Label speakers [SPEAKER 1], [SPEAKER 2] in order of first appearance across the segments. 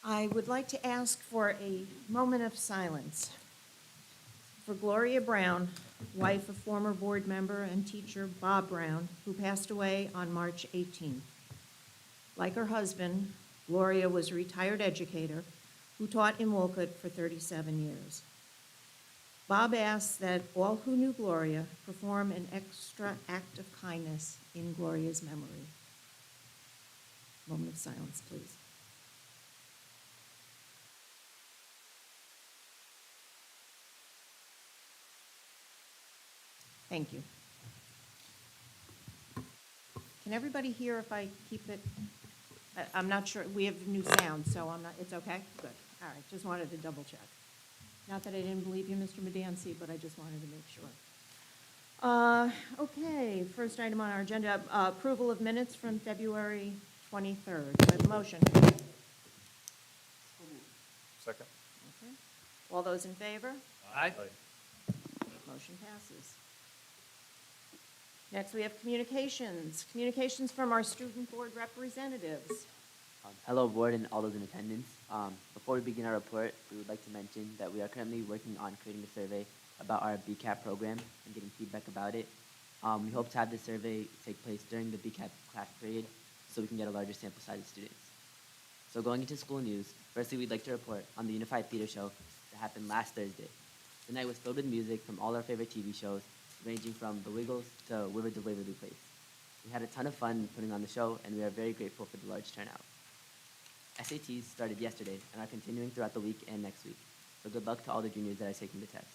[SPEAKER 1] I would like to ask for a moment of silence for Gloria Brown, wife of former board member and teacher Bob Brown, who passed away on March 18th. Like her husband, Gloria was a retired educator who taught in Wolcott for 37 years. Bob asks that all who knew Gloria perform an extra act of kindness in Gloria's memory. Moment of silence, please. Thank you. Can everybody hear if I keep it? I'm not sure, we have new sound, so I'm not, it's okay? Good, all right, just wanted to double check. Not that I didn't believe you, Mr. Medancy, but I just wanted to make sure. Okay, first item on our agenda, approval of minutes from February 23rd. Do I have a motion?
[SPEAKER 2] Second.
[SPEAKER 1] Okay. All those in favor?
[SPEAKER 2] Aye.
[SPEAKER 1] Motion passes. Next, we have communications. Communications from our student board representatives.
[SPEAKER 3] Hello, board and all those in attendance. Before we begin our report, we would like to mention that we are currently working on creating a survey about our BCAP program and getting feedback about it. We hope to have this survey take place during the BCAP class period so we can get a larger sample size of students. So going into school news, firstly, we'd like to report on the Unified Theater Show that happened last Thursday. The night was filled with music from all our favorite TV shows, ranging from The Wiggles to Waverly Waverly Place. We had a ton of fun putting on the show, and we are very grateful for the large turnout. SATs started yesterday and are continuing throughout the week and next week, so good luck to all the juniors that are taking the test.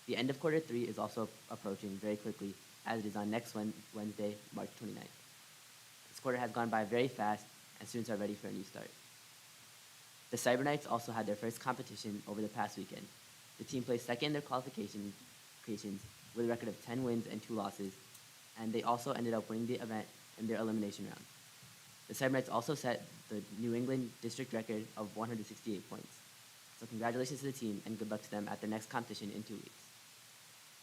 [SPEAKER 3] The end of quarter 3 is also approaching very quickly, as it is on next Wednesday, March 29th. This quarter has gone by very fast, and students are ready for a new start. The Cyber Knights also had their first competition over the past weekend. The team placed second in their qualifications with a record of 10 wins and 2 losses, and they also ended up winning the event in their elimination round. The Cyber Knights also set the New England district record of 168 points. So congratulations to the team and good luck to them at their next competition in 2 weeks.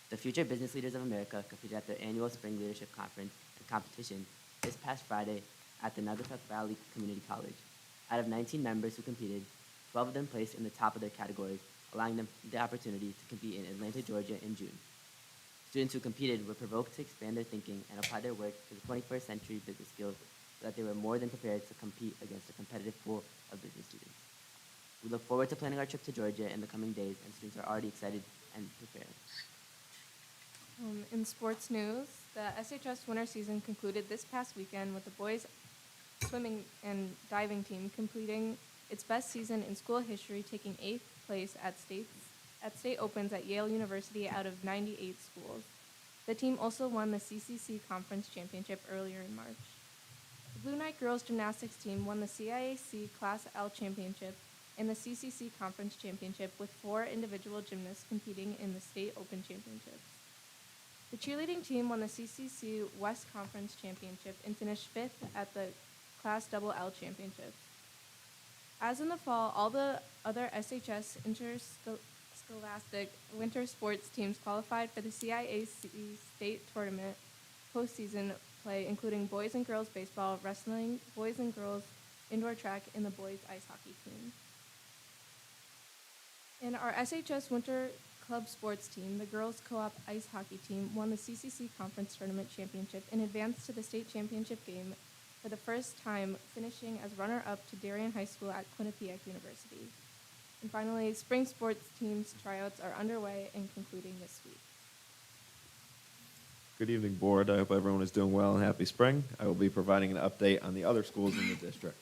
[SPEAKER 3] The Future Business Leaders of America competed at their annual Spring Leadership Conference and competition this past Friday at the Naugatuck Valley Community College. Out of 19 members who competed, 12 of them placed in the top of their categories, allowing them the opportunity to compete in Atlanta, Georgia in June. Students who competed were provoked to expand their thinking and apply their work to the 21st century business skills so that they were more than prepared to compete against a competitive pool of business students. We look forward to planning our trip to Georgia in the coming days, and students are already excited and preparing.
[SPEAKER 4] In sports news, the SHS winter season concluded this past weekend with the boys swimming and diving team completing its best season in school history, taking 8th place at state opens at Yale University out of 98 schools. The team also won the CCC Conference Championship earlier in March. The Blue Knight girls gymnastics team won the CIAC Class L Championship and the CCC Conference Championship with 4 individual gymnasts competing in the state open championships. The cheerleading team won the CCC West Conference Championship and finished 5th at the Class L Championship. As in the fall, all the other SHS interscholastic winter sports teams qualified for the CIAC state tournament postseason play, including boys and girls baseball, wrestling, boys and girls indoor track, and the boys ice hockey team. In our SHS winter club sports team, the girls co-op ice hockey team won the CCC Conference Tournament Championship and advanced to the state championship game for the first time, finishing as runner-up to Darien High School at Quinnipiac University. And finally, spring sports teams tryouts are underway and concluding this week.
[SPEAKER 5] Good evening, board. I hope everyone is doing well and happy spring. I will be providing an update on the other schools in the district.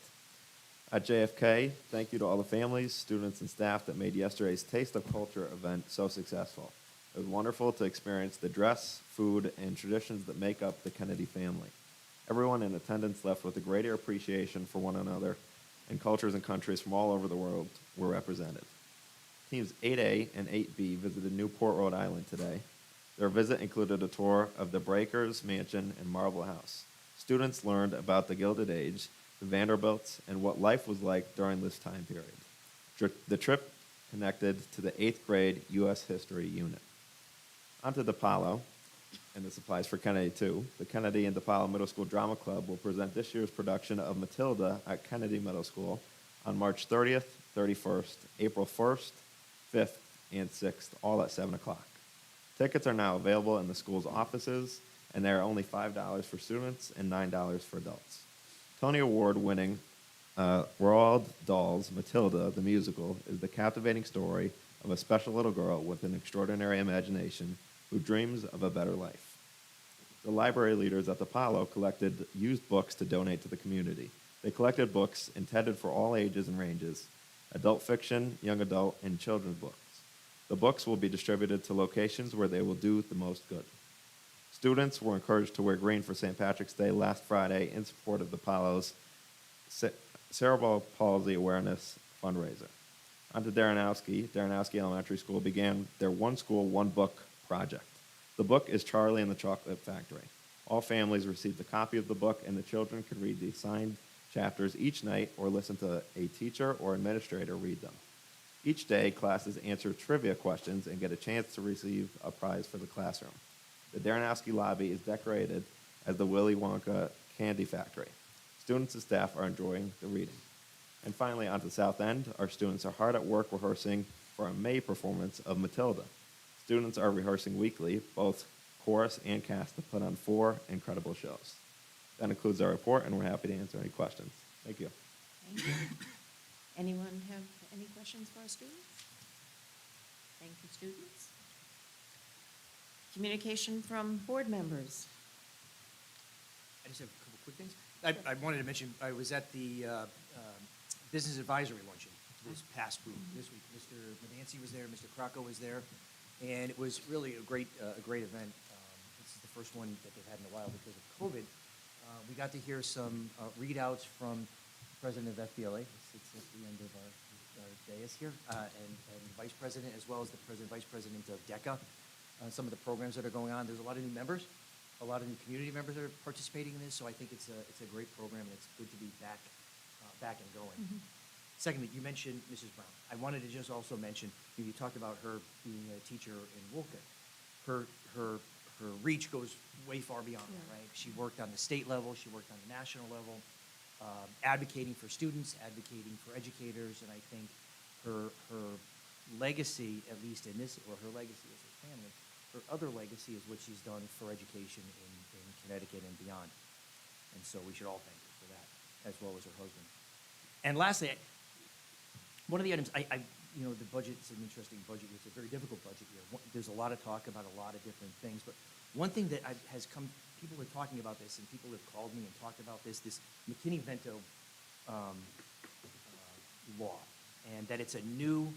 [SPEAKER 5] At JFK, thank you to all the families, students, and staff that made yesterday's Taste of Culture event so successful. It was wonderful to experience the dress, food, and traditions that make up the Kennedy family. Everyone in attendance left with a greater appreciation for one another, and cultures and countries from all over the world were represented. Teams 8A and 8B visited Newport, Rhode Island today. Their visit included a tour of the Breakers Mansion and Marble House. Students learned about the Gilded Age, the Vanderbilts, and what life was like during this time period. The trip connected to the 8th grade U.S. History unit. Onto DePaulo, and this applies for Kennedy too. The Kennedy and DePaulo Middle School Drama Club will present this year's production of Matilda at Kennedy Middle School on March 30th, 31st, April 1st, 5th, and 6th, all at 7 o'clock. Tickets are now available in the school's offices, and they are only $5 for students and $9 for adults. Tony Award-winning Roald Dahl's Matilda, the musical, is the captivating story of a special little girl with an extraordinary imagination who dreams of a better life. The library leaders at the Apollo collected used books to donate to the community. They collected books intended for all ages and ranges, adult fiction, young adult, and children's books. The books will be distributed to locations where they will do the most good. Students were encouraged to wear green for St. Patrick's Day last Friday in support of the Apollo's cerebral palsy awareness fundraiser. On to Darrenowski. Darrenowski Elementary School began their One School, One Book project. The book is Charlie and the Chocolate Factory. All families received a copy of the book, and the children could read the assigned chapters each night or listen to a teacher or administrator read them. Each day, classes answer trivia questions and get a chance to receive a prize for the classroom. The Darrenowski lobby is decorated as the Willy Wonka Candy Factory. Students and staff are enjoying the reading. And finally, on to South End. Our students are hard at work rehearsing for a May performance of Matilda. Students are rehearsing weekly, both chorus and cast, to put on 4 incredible shows. That includes our report, and we're happy to answer any questions. Thank you.
[SPEAKER 1] Thank you. Anyone have any questions for our students? Thank you, students. Communication from board members.
[SPEAKER 2] I just have a couple quick things. I wanted to mention, I was at the Business Advisory Luncheon this past week, this week. Mr. Medancy was there, Mr. Crocco was there, and it was really a great event. This is the first one that they've had in a while because of COVID. We got to hear some readouts from the president of FBLA, who sits at the end of our dais here, and vice president, as well as the president, vice president of DECA, some of the programs that are going on. There's a lot of new members, a lot of new community members that are participating in this, so I think it's a great program, and it's good to be back and going.
[SPEAKER 1] Mm-hmm.
[SPEAKER 2] Secondly, you mentioned Mrs. Brown. I wanted to just also mention, you talked about her being a teacher in Woolcott. Her reach goes way far beyond that,
[SPEAKER 1] Yeah.
[SPEAKER 2] right? She worked on the state level, she worked on the national level, advocating for students, advocating for educators, and I think her legacy, at least in this, or her legacy as a family, her other legacy is what she's done for education in Connecticut and beyond. And so we should all thank her for that, as well as her husband. And lastly, one of the items, the budget is an interesting budget. It's a very difficult budget year. There's a lot of talk about a lot of different things, but one thing that has come, people are talking about this, and people have called me and talked about this McKinney-Vento law, and that it's a new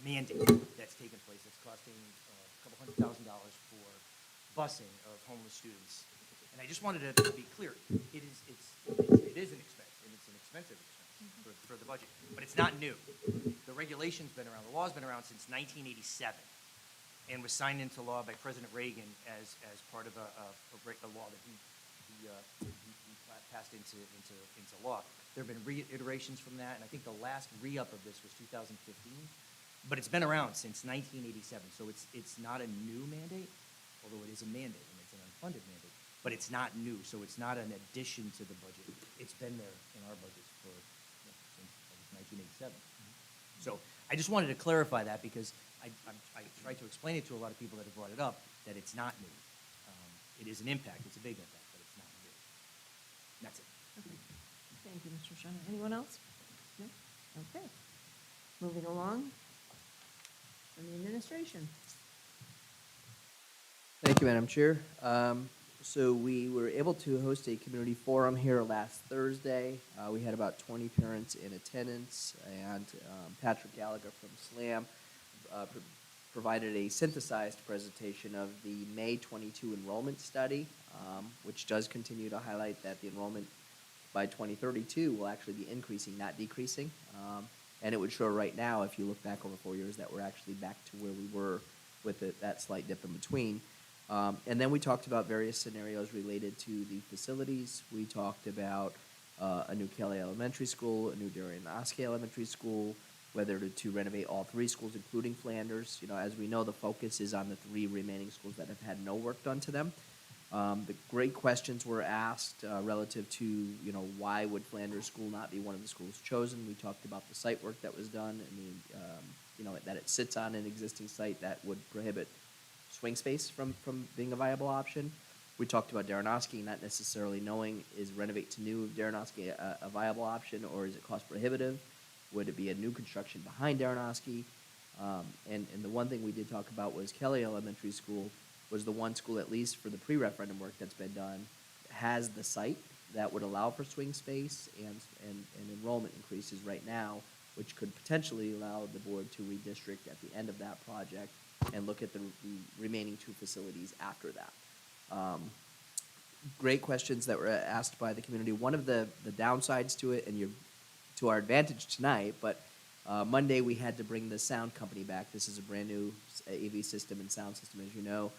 [SPEAKER 2] mandate that's taken place. It's costing a couple $100,000 for busing of homeless students. And I just wanted to be clear, it is an expense, and it's an expensive expense for the budget, but it's not new. The regulation's been around, the law's been around since 1987, and was signed into law by President Reagan as part of a law that he passed into law. There have been reiterations from that, and I think the last re-up of this was 2015. But it's been around since 1987, so it's not a new mandate, although it is a mandate, and it's an unfunded mandate. But it's not new, so it's not an addition to the budget. It's been there in our budgets since 1987. So I just wanted to clarify that because I tried to explain it to a lot of people that have brought it up, that it's not new. It is an impact, it's a big impact, but it's not new. And that's it.
[SPEAKER 1] Okay. Thank you, Mr. Shana. Anyone else? No? Okay. Moving along. From the administration.
[SPEAKER 6] Thank you, Madam Chair. So we were able to host a community forum here last Thursday. We had about 20 parents in attendance, and Patrick Gallagher from SLAM provided a synthesized presentation of the May 22 enrollment study, which does continue to highlight that the enrollment by 2032 will actually be increasing, not decreasing. And it would show right now, if you look back over 4 years, that we're actually back to where we were with that slight dip in between. And then we talked about various scenarios related to the facilities. We talked about a new Kelly Elementary School, a new Darrenowski Elementary School, whether to renovate all 3 schools, including Flanders. As we know, the focus is on the 3 remaining schools that have had no work done to them. The great questions were asked relative to, you know, why would Flanders School not be one of the schools chosen? We talked about the site work that was done and the, you know, that it sits on an existing site that would prohibit swing space from being a viable option. We talked about Daranoski not necessarily knowing, is renovate to new Daranoski a viable option, or is it cost prohibitive? Would it be a new construction behind Daranoski? And the one thing we did talk about was Kelly Elementary School was the one school, at least for the pre-referendum work that's been done, has the site that would allow for swing space and enrollment increases right now, which could potentially allow the board to redistrict at the end of that project and look at the remaining two facilities after that. Great questions that were asked by the community. One of the downsides to it, and you're to our advantage tonight, but Monday we had to bring the sound company back. This is a brand new AV system and sound system, as you know.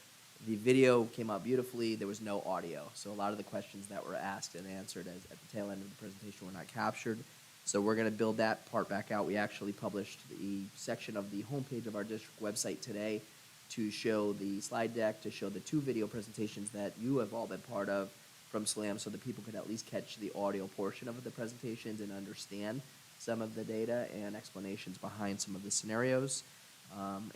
[SPEAKER 6] The video came out beautifully. There was no audio, so a lot of the questions that were asked and answered at the tail end of the presentation were not captured. So we're going to build that part back out. We actually published the section of the homepage of our district website today to show the slide deck, to show the two video presentations that you have all been part of from SLAM, so that people could at least catch the audio portion of the presentations and understand some of the data and explanations behind some of the scenarios.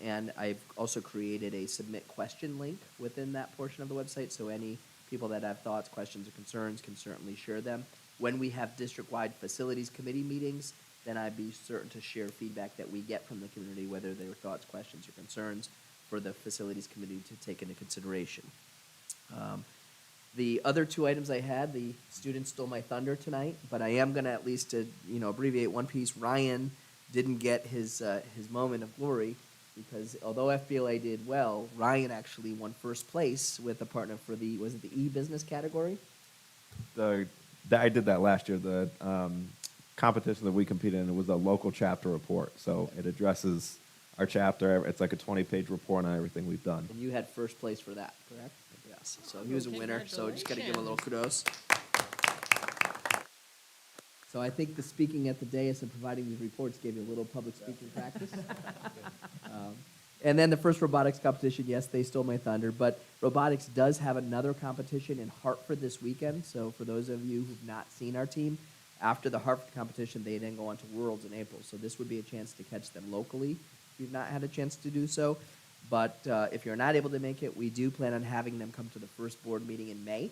[SPEAKER 6] And I've also created a submit question link within that portion of the website, so any people that have thoughts, questions, or concerns can certainly share them. When we have district-wide facilities committee meetings, then I'd be certain to share feedback that we get from the community, whether they were thoughts, questions, or concerns, for the facilities committee to take into consideration. The other two items I had, the students stole my thunder tonight, but I am going to at least abbreviate one piece. Ryan didn't get his moment of glory because although FBLA did well, Ryan actually won first place with a partner for the e-business category?
[SPEAKER 5] I did that last year. The competition that we competed in, it was a local chapter report. So it addresses our chapter. It's like a 20-page report on everything we've done.
[SPEAKER 6] And you had first place for that, correct? Yes. So he was a winner, so just got to give him a little kudos. So I think the speaking at the dais and providing these reports gave you a little public speaking practice. And then the first robotics competition, yes, they stole my thunder, but robotics does have another competition in Hartford this weekend. So for those of you who've not seen our team, after the Hartford competition, they then go on to Worlds in April. So this would be a chance to catch them locally if you've not had a chance to do so. But if you're not able to make it, we do plan on having them come to the first board meeting in May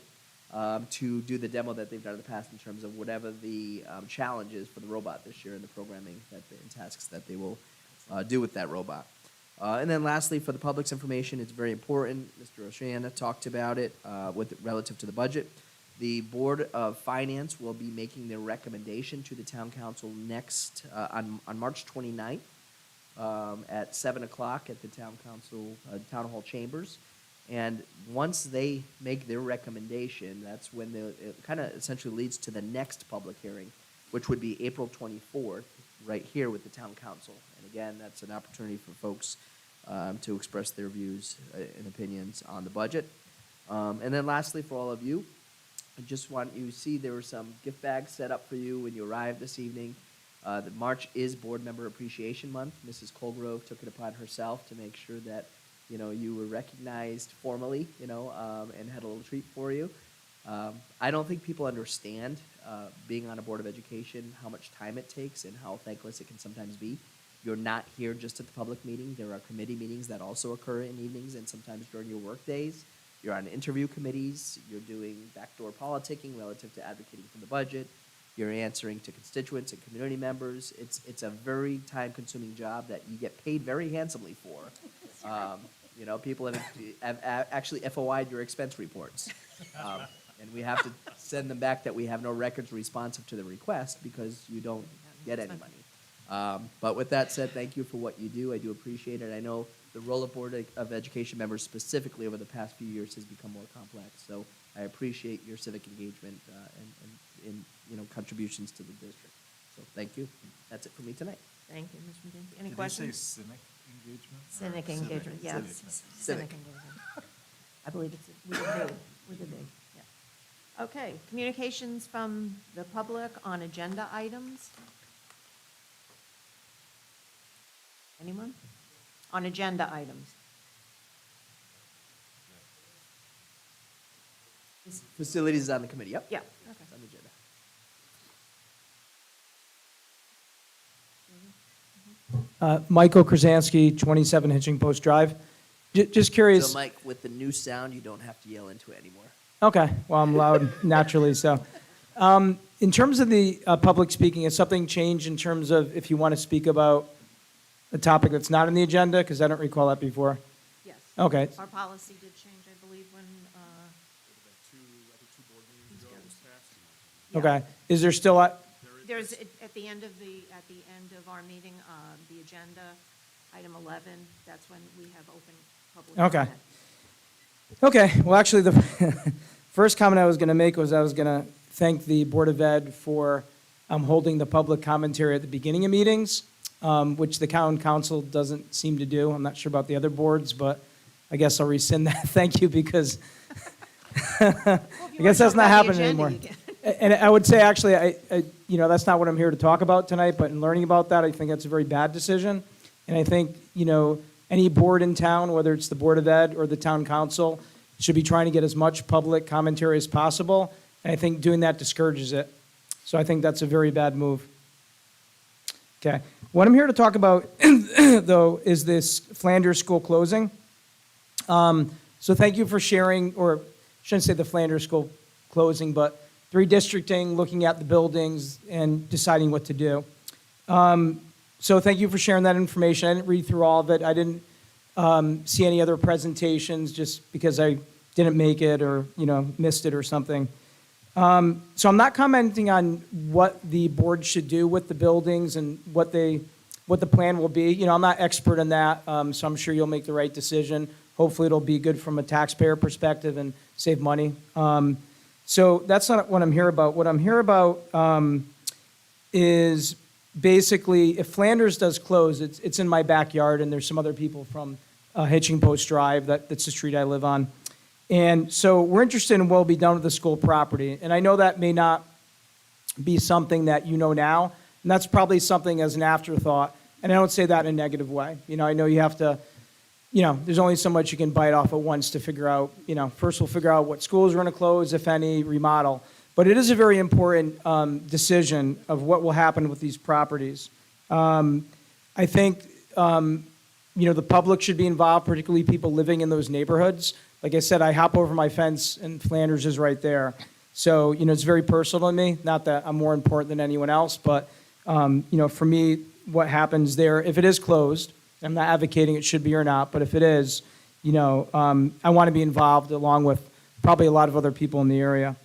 [SPEAKER 6] to do the demo that they've done in the past in terms of whatever the challenge is for the robot this year and the programming and tasks that they will do with that robot. And then lastly, for the public's information, it's very important. Mr. Oceana talked about it relative to the budget. The Board of Finance will be making their recommendation to the Town Council next on March 29th at 7 o'clock at the Town Council Town Hall Chambers. And once they make their recommendation, that's when it kind of essentially leads to the next public hearing, which would be April 24th, right here with the Town Council. And again, that's an opportunity for folks to express their views and opinions on the budget. And then lastly, for all of you, I just want you to see there were some gift bags set up for you when you arrived this evening. The March is Board Member Appreciation Month. Mrs. Colgrove took it upon herself to make sure that you were recognized formally, and had a little treat for you. I don't think people understand, being on a Board of Education, how much time it takes and how thankless it can sometimes be. You're not here just at the public meeting. There are committee meetings that also occur in evenings and sometimes during your work days. You're on interview committees. You're doing backdoor politicking relative to advocating for the budget. You're answering to constituents and community members. It's a very time-consuming job that you get paid very handsomely for. People have actually FOI'd your expense reports. And we have to send them back that we have no records responsive to the request because you don't get any money. But with that said, thank you for what you do. I do appreciate it. I know the role of Board of Education members specifically over the past few years has become more complex. So I appreciate your civic engagement and contributions to the district. So thank you. That's it for me tonight.
[SPEAKER 1] Thank you, Ms. McGinty. Any
[SPEAKER 7] Did
[SPEAKER 1] questions?
[SPEAKER 7] you say cynic engagement?
[SPEAKER 1] Cynic
[SPEAKER 7] Or
[SPEAKER 1] engagement, yes.
[SPEAKER 7] Civic.
[SPEAKER 1] Cynic engagement. I believe it's with a big, yeah. Okay, communications from the public on agenda items. Anyone? On agenda items.
[SPEAKER 6] Facilities is on the committee, yep.
[SPEAKER 1] Yeah,
[SPEAKER 6] It's
[SPEAKER 1] okay.
[SPEAKER 6] on the agenda.
[SPEAKER 7] Michael Krasansky, 27 Hitching Post Drive. Just curious.
[SPEAKER 6] So Mike, with the new sound, you don't have to yell into it anymore.
[SPEAKER 7] Okay, well, I'm loud naturally, so. In terms of the public speaking, has something changed in terms of if you want to speak about a topic that's not on the agenda? Because I don't recall that before.
[SPEAKER 1] Yes.
[SPEAKER 7] Okay,
[SPEAKER 1] Our policy did change, I believe, when, yeah.
[SPEAKER 7] okay. Is there still,
[SPEAKER 1] There's, at the end of our meeting, the agenda, item 11, that's when we have open public
[SPEAKER 7] Okay.
[SPEAKER 1] comment.
[SPEAKER 7] okay, well, actually, the first comment I was going to make was I was going to thank the Board of Ed for holding the public commentary at the beginning of meetings, which the town council doesn't seem to do. I'm not sure about the other boards, but I guess I'll rescind that. Thank you, because I guess that's not happening anymore. And I would say, actually, that's not what I'm here to talk about tonight, but in learning about that, I think that's a very bad decision. And I think, any board in town, whether it's the Board of Ed or the town council, should be trying to get as much public commentary as possible. And I think doing that discourages it. So I think that's a very bad move. Okay. What I'm here to talk about, though, is this Flanders School closing. So thank you for sharing, or I shouldn't say the Flanders School closing, but the redistricting, looking at the buildings, and deciding what to do. So thank you for sharing that information. I didn't read through all of it. I didn't see any other presentations just because I didn't make it or, missed it or something. So I'm not commenting on what the board should do with the buildings and what the plan will be. I'm not expert in that, so I'm sure you'll make the right decision. Hopefully it'll be good from a taxpayer perspective and save money. So that's not what I'm here about. What I'm here about is basically, if Flanders does close, it's in my backyard, and there's some other people from Hitching Post Drive, that's the street I live on. And so we're interested in what will be done with the school property. And I know that may not be something that you know now, and that's probably something as an afterthought. And I don't say that in a negative way. I know you have to, there's only so much you can bite off at once to figure out, first we'll figure out what schools are going to close, if any, remodel. But it is a very important decision of what will happen with these properties. I think, the public should be involved, particularly people living in those neighborhoods. Like I said, I hop over my fence, and Flanders is right there. So, it's very personal to me. Not that I'm more important than anyone else, but, for me, what happens there, if it is closed, I'm not advocating it should be or not, but if it is, I want to be involved along with probably a lot of other people in the area.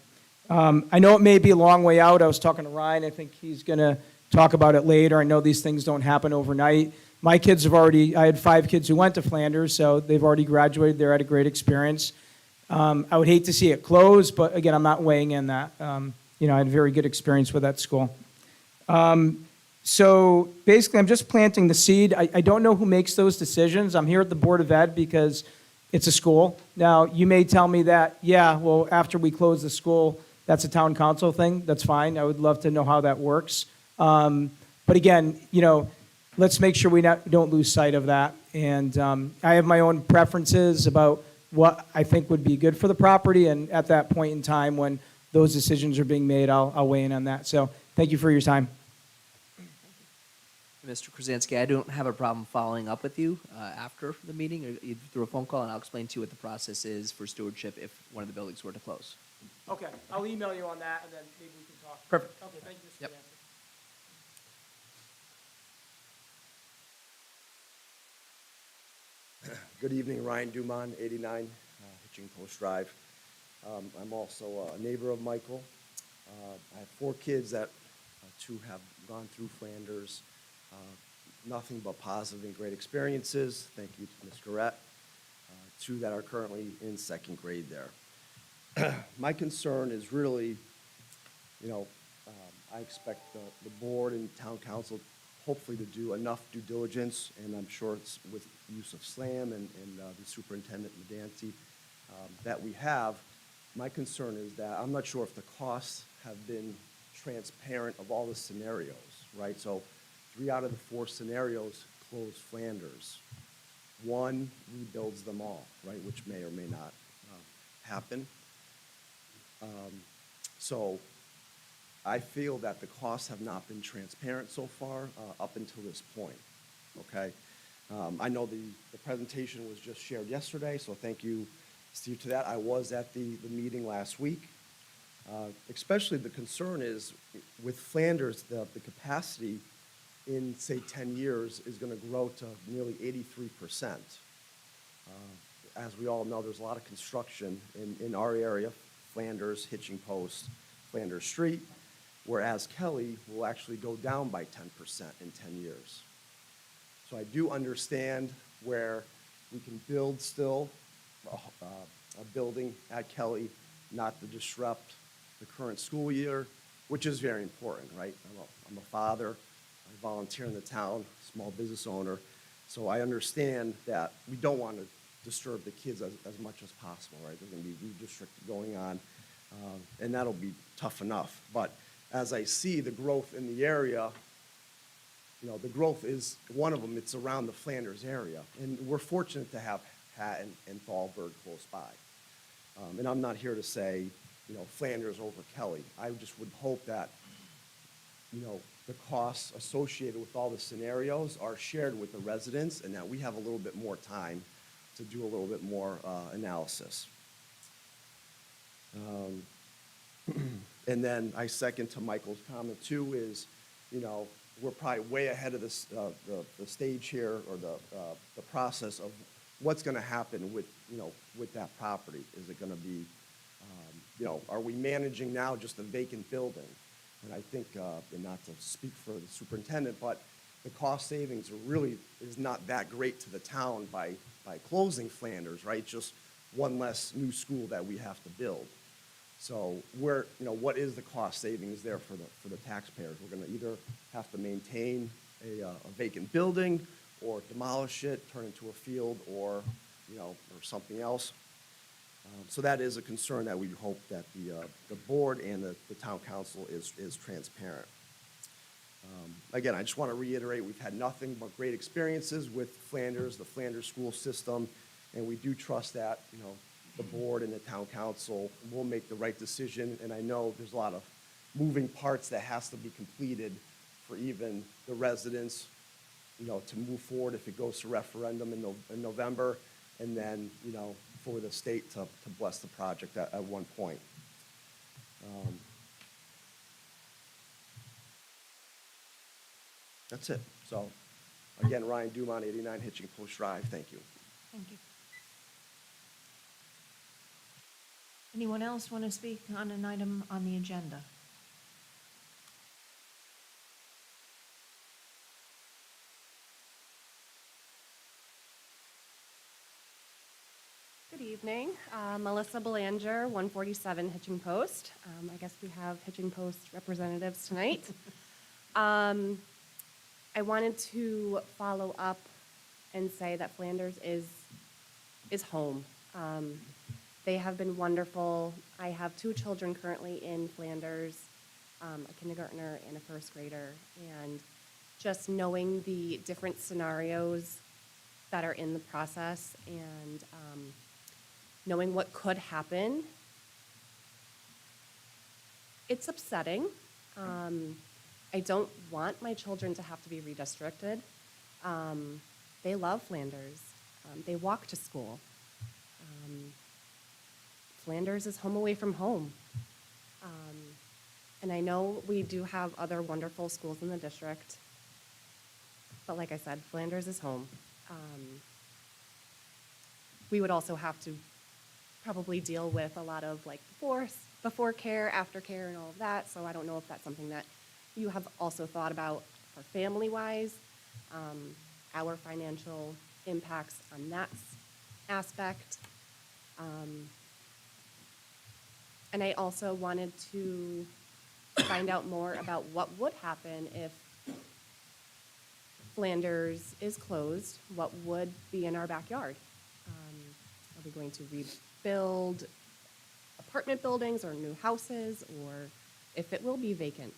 [SPEAKER 7] I know it may be a long way out. I was talking to Ryan. I think he's going to talk about it later. I know these things don't happen overnight. My kids I had 5 kids who went to Flanders, so they've already graduated. They're at a great experience. I would hate to see it close, but again, I'm not weighing in that. I had a very good experience with that school. So basically, I'm just planting the seed. I don't know who makes those decisions. I'm here at the Board of Ed because it's a school. Now, you may tell me that, after we close the school, that's a town council thing. That's fine. I would love to know how that works. But again, let's make sure we don't lose sight of that. And I have my own preferences about what I think would be good for the property. And at that point in time, when those decisions are being made, I'll weigh in on that. So thank you for your time.
[SPEAKER 6] Mr. Krasansky, I don't have a problem following up with you after the meeting or either through a phone call, and I'll explain to you what the process is for stewardship if one of the buildings were to close.
[SPEAKER 7] Okay, I'll email you on that, and then maybe we can talk.
[SPEAKER 6] Perfect.
[SPEAKER 7] Okay, thank you, Mr.
[SPEAKER 6] Yep.
[SPEAKER 7] Yancey.
[SPEAKER 8] Good evening, Ryan Dumont, 89 Hitching Post Drive. I'm also a neighbor of Michael. I have 4 kids that 2 have gone through Flanders. Nothing but positive and great experiences. Thank you to Ms. Garrett. 2 that are currently in 2nd grade there. My concern is really, I expect the board and town council hopefully to do enough due diligence, and I'm sure it's with use of SLAM and the superintendent, Medanti, that we have. My concern is that I'm not sure if the costs have been transparent of all the scenarios, right? So 3 out of the 4 scenarios close Flanders. 1 rebuilds them all, right, which may or may not happen. So I feel that the costs have not been transparent so far up until this point, okay? I know the presentation was just shared yesterday, so thank you, Steve, to that. I was at the meeting last week. Especially the concern is with Flanders, the capacity in, say, 10 years is going to grow to nearly 83%. As we all know, there's a lot of construction in our area, Flanders, Hitching Post, Flanders Street, whereas Kelly will actually go down by 10% in 10 years. So I do understand where we can build still a building at Kelly, not to disrupt the current school year, which is very important, right? I'm a father, I volunteer in the town, small business owner, so I understand that we don't want to disturb the kids as much as possible, right? There's going to be redistricting going on, and that'll be tough enough. But as I see the growth in the area, you know, the growth is, one of them, it's around the Flanders area. And we're fortunate to have Hatton and Thalberg close by. And I'm not here to say, you know, Flanders over Kelly. I just would hope that, you know, the costs associated with all the scenarios are shared with the residents and that we have a little bit more time to do a little bit more analysis. And then I second to Michael's comment too is, you know, we're probably way ahead of this, the stage here or the process of what's going to happen with, you know, with that property. Is it going to be, you know, are we managing now just a vacant building? And I think, and not to speak for the superintendent, but the cost savings really is not that great to the town by closing Flanders, right? Just one less new school that we have to build. So you know, what is the cost savings there for the taxpayers? We're going to either have to maintain a vacant building or demolish it, turn it into a field, or, you know, or something else. So that is a concern that we hope that the board and the town council is transparent. Again, I just want to reiterate, we've had nothing but great experiences with Flanders, the Flanders school system, and we do trust that, you know, the board and the town council will make the right decision. And I know there's a lot of moving parts that has to be completed for even the residents, you know, to move forward if it goes to referendum in November, and then, you know, for the state to bless the project at one point. That's it. So, again, Ryan Dumont, 89 Hitching Post Drive. Thank you.
[SPEAKER 1] Thank you. Anyone else want to speak on an item on the agenda?
[SPEAKER 9] Good evening. Melissa Belanger, 147 Hitching Post. I guess we have Hitching Post representatives tonight. I wanted to follow up and say that Flanders is home. They have been wonderful. I have 2 children currently in Flanders, a kindergartner and a first grader, and just knowing the different scenarios that are in the process and knowing what could happen, it's upsetting. I don't want my children to have to be redistricted. They love Flanders. They walk to school. Flanders is home away from home. And I know we do have other wonderful schools in the district, but like I said, Flanders is home. We would also have to probably deal with a lot of like before care, after care, and all of that, so I don't know if that's something that you have also thought about for family-wise, our financial impacts on that aspect. And I also wanted to find out more about what would happen if Flanders is closed. What would be in our backyard? Are we going to rebuild apartment buildings or new houses, or if it will be vacant?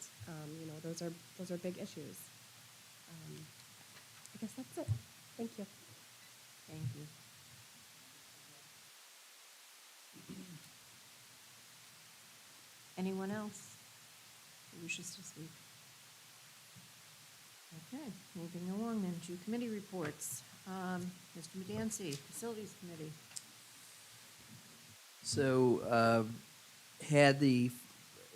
[SPEAKER 9] You know, those are big issues. I guess that's it. Thank you.
[SPEAKER 1] Thank you. Anyone else who wishes to speak? Okay, moving along then to committee reports. Mr. Medancy, Facilities Committee.
[SPEAKER 6] So, had the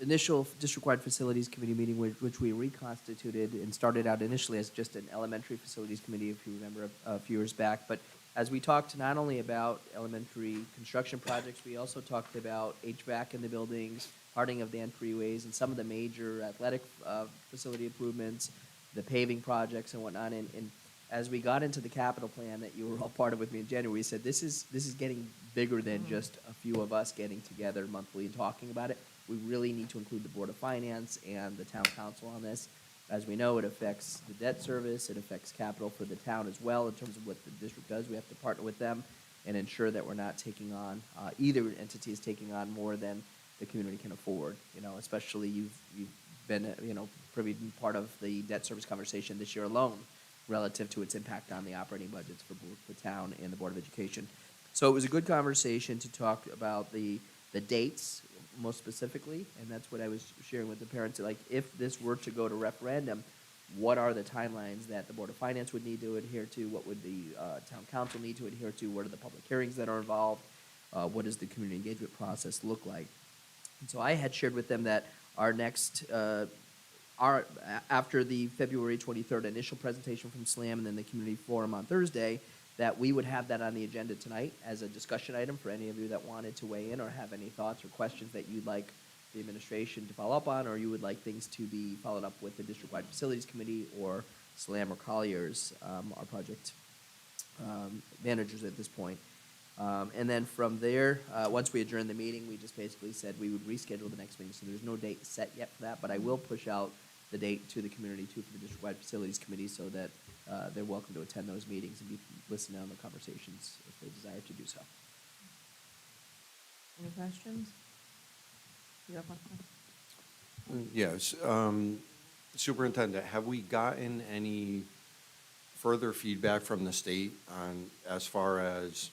[SPEAKER 6] initial district-wide facilities committee meeting, which we reconstituted and started out initially as just an elementary facilities committee, if you remember, a few years back. But as we talked not only about elementary construction projects, we also talked about HVAC in the buildings, hardening of the entryways, and some of the major athletic facility improvements, the paving projects and whatnot. And as we got into the capital plan that you were all part of with me in January, we said this is getting bigger than just a few of us getting together monthly and talking about it. We really need to include the Board of Finance and the town council on this. As we know, it affects the debt service, it affects capital for the town as well in terms of what the district does. We have to partner with them and ensure that we're not taking on, either entity is taking on more than the community can afford. You know, especially you've been, privy to part of the debt service conversation this year alone relative to its impact on the operating budgets for both the town and the Board of Education. So it was a good conversation to talk about the dates most specifically, and that's what I was sharing with the parents. Like, if this were to go to referendum, what are the timelines that the Board of Finance would need to adhere to? What would the town council need to adhere to? What are the public hearings that are involved? What does the community engagement process look like? And so I had shared with them that our next, after the February 23rd initial presentation from SLAM and then the community forum on Thursday, that we would have that on the agenda tonight as a discussion item for any of you that wanted to weigh in or have any thoughts or questions that you'd like the administration to follow up on, or you would like things to be followed up with the district-wide facilities committee or SLAM or Colliers, our project managers at this point. And then from there, once we adjourned the meeting, we just basically said we would reschedule the next meeting. So there's no date set yet for that, but I will push out the date to the community too for the district-wide facilities committee so that they're welcome to attend those meetings and be listening on the conversations if they desire to do so.
[SPEAKER 1] Any questions? You have one question?
[SPEAKER 10] Yes. Superintendent, have we gotten any further feedback from the state on, as far as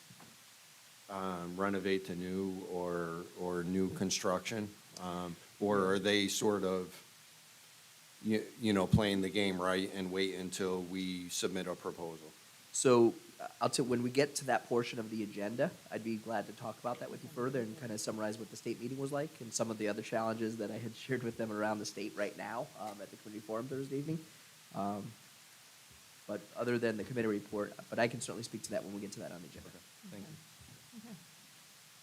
[SPEAKER 10] renovate to new or new construction? Or are they sort of, playing the game right and wait until we submit a proposal?
[SPEAKER 6] So I'll tell you, when we get to that portion of the agenda, I'd be glad to talk about that with you further and kind of summarize what the state meeting was like and some of the other challenges that I had shared with them around the state right now at the community forum Thursday evening. But other than the committee report, but I can certainly speak to that when we get to that on the agenda.
[SPEAKER 10] Thank you.
[SPEAKER 1] Okay.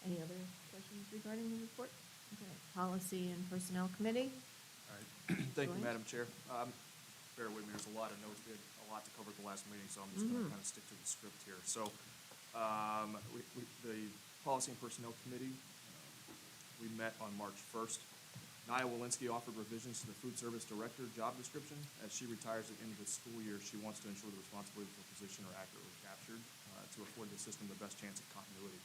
[SPEAKER 1] Any other questions regarding the report? Okay. Policy and Personnel Committee?
[SPEAKER 11] Thank you,
[SPEAKER 1] Joyce?
[SPEAKER 11] Madam Chair. Bear with me, there's a lot of notes, we had a lot to cover at the last meeting, so I'm just gonna kind of stick to the script here. So, the Policy and Personnel Committee, we met on March 1st. Nia Walensky offered revisions to the Food Service Director job description. As she retires at the end of the school year, she wants to ensure the responsibilities of the position are accurately captured to afford the system the best chance of continuity.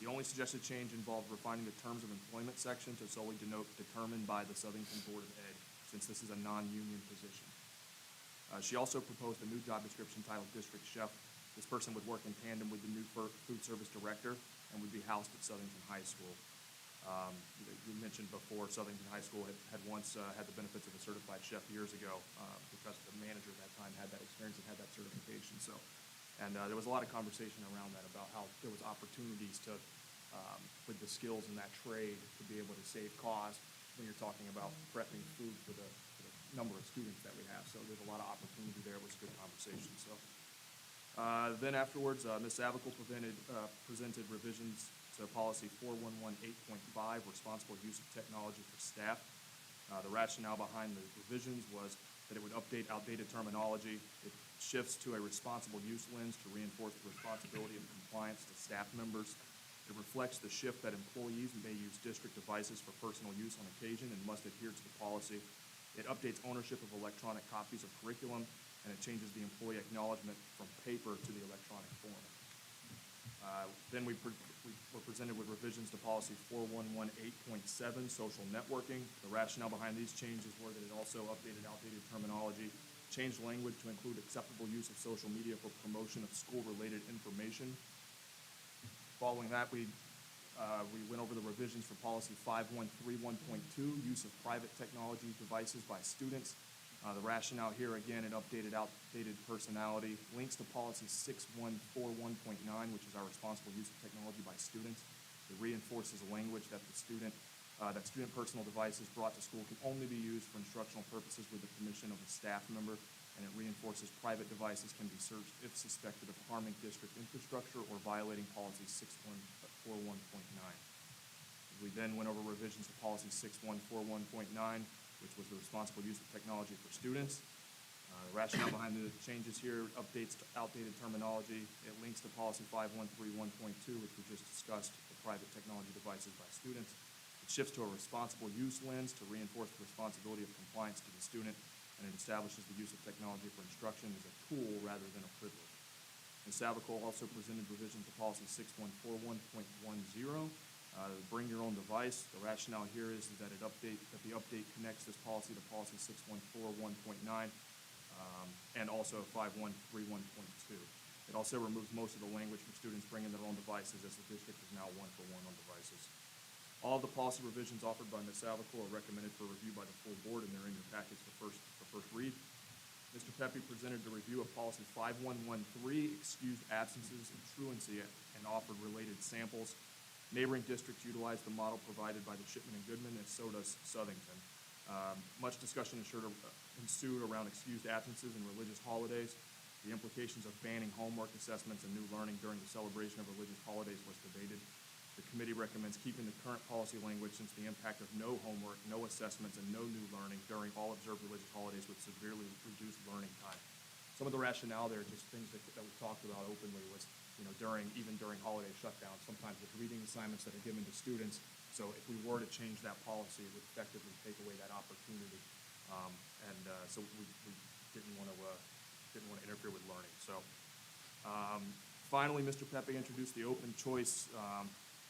[SPEAKER 11] The only suggested change involved refining the terms of employment section to solely denote determined by the Southington Board of Ed, since this is a non-union position. She also proposed a new job description titled District Chef. This person would work in tandem with the new Food Service Director and would be housed at Southington High School. You mentioned before, Southington High School had once had the benefits of a certified chef years ago because the manager at that time had that experience and had that certification. So. And there was a lot of conversation around that about how there was opportunities to, with the skills in that trade, to be able to save costs when you're talking about prepping food for the number of students that we have. So there's a lot of opportunity there. It was a good conversation. So then afterwards, Ms. Avical presented revisions to policy 4118.5, responsible use of technology for staff. The rationale behind the revisions was that it would update outdated terminology. It shifts to a responsible use lens to reinforce the responsibility of compliance to staff members. It reflects the shift that employees may use district devices for personal use on occasion and must adhere to the policy. It updates ownership of electronic copies of curriculum, and it changes the employee acknowledgement from paper to the electronic form. Then we were presented with revisions to policy 4118.7, social networking. The rationale behind these changes were that it also updated outdated terminology, changed language to include acceptable use of social media for promotion of school-related information. Following that, we We went over the revisions for policy 5131.2, use of private technology devices by students. The rationale here, again, it updated outdated personality, links to policy 6141.9, which is our responsible use of technology by students. It reinforces language that student personal devices brought to school can only be used for instructional purposes with the permission of a staff member, and it reinforces private devices can be searched if suspected of harming district infrastructure or violating policy 6141.9. We then went over revisions to policy 6141.9, which was the responsible use of technology for students. The rationale behind the changes here updates to outdated terminology. It links to policy 5131.2, which we just discussed, the private technology devices by students. It shifts to a responsible use lens to reinforce the responsibility of compliance to the student, and it establishes the use of technology for instruction as a tool rather than a privilege. Ms. Savico also presented revisions to policy 6141.10, bring your own device. The rationale here is that the update connects this policy to policy 6141.9 and also 5131.2. It also removes most of the language for students bringing their own devices, as the district is now one-for-one on devices. All of the policy revisions offered by Ms. Savico are recommended for review by the full board, and they're in your package for first read. Mr. Pepe presented the review of policy 5113, excused absences and truancy, and offered related samples. Neighboring districts utilize the model provided by the Shipman and Goodman, and so does Southington. Much discussion ensued around excused absences and religious holidays. The implications of banning homework assessments and new learning during the celebration of religious holidays was debated. The committee recommends keeping the current policy language since the impact of no homework, no assessments, and no new learning during all observed religious holidays would severely reduce learning time. Some of the rationale there, just things that we talked about openly, was even during holiday shutdowns, sometimes with reading assignments that are given to students. So if we were to change that policy, it would effectively take away that opportunity. So we didn't want to interfere with learning. So finally, Mr. Pepe introduced the open choice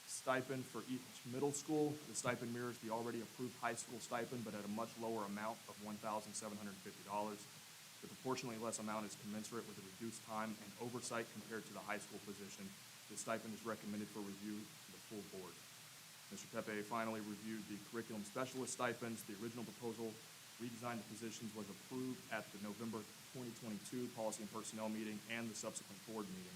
[SPEAKER 11] stipend for each middle school. The stipend mirrors the already approved high school stipend, but at a much lower amount of $1,750. The proportionally less amount is commensurate with the reduced time and oversight compared to the high school position. The stipend is recommended for review to the full board. Mr. Pepe finally reviewed the curriculum specialist stipends. The original proposal redesigned the positions was approved at the November 2022 Policy and Personnel meeting and the subsequent board meeting.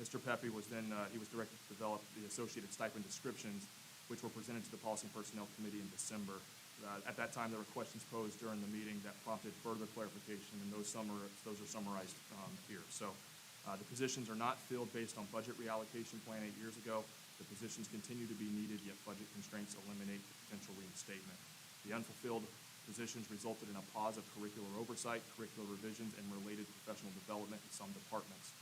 [SPEAKER 11] Mr. Pepe was he was directed to develop the associated stipend descriptions, which were presented to the Policy and Personnel Committee in December. At that time, there were questions posed during the meeting that prompted further clarification, and those are summarized here. So the positions are not filled based on budget reallocation plan 8 years ago. The positions continue to be needed, yet budget constraints eliminate the potential reinstatement. The unfulfilled positions resulted in a pause of curricular oversight, curricular revisions, and related professional development in some departments.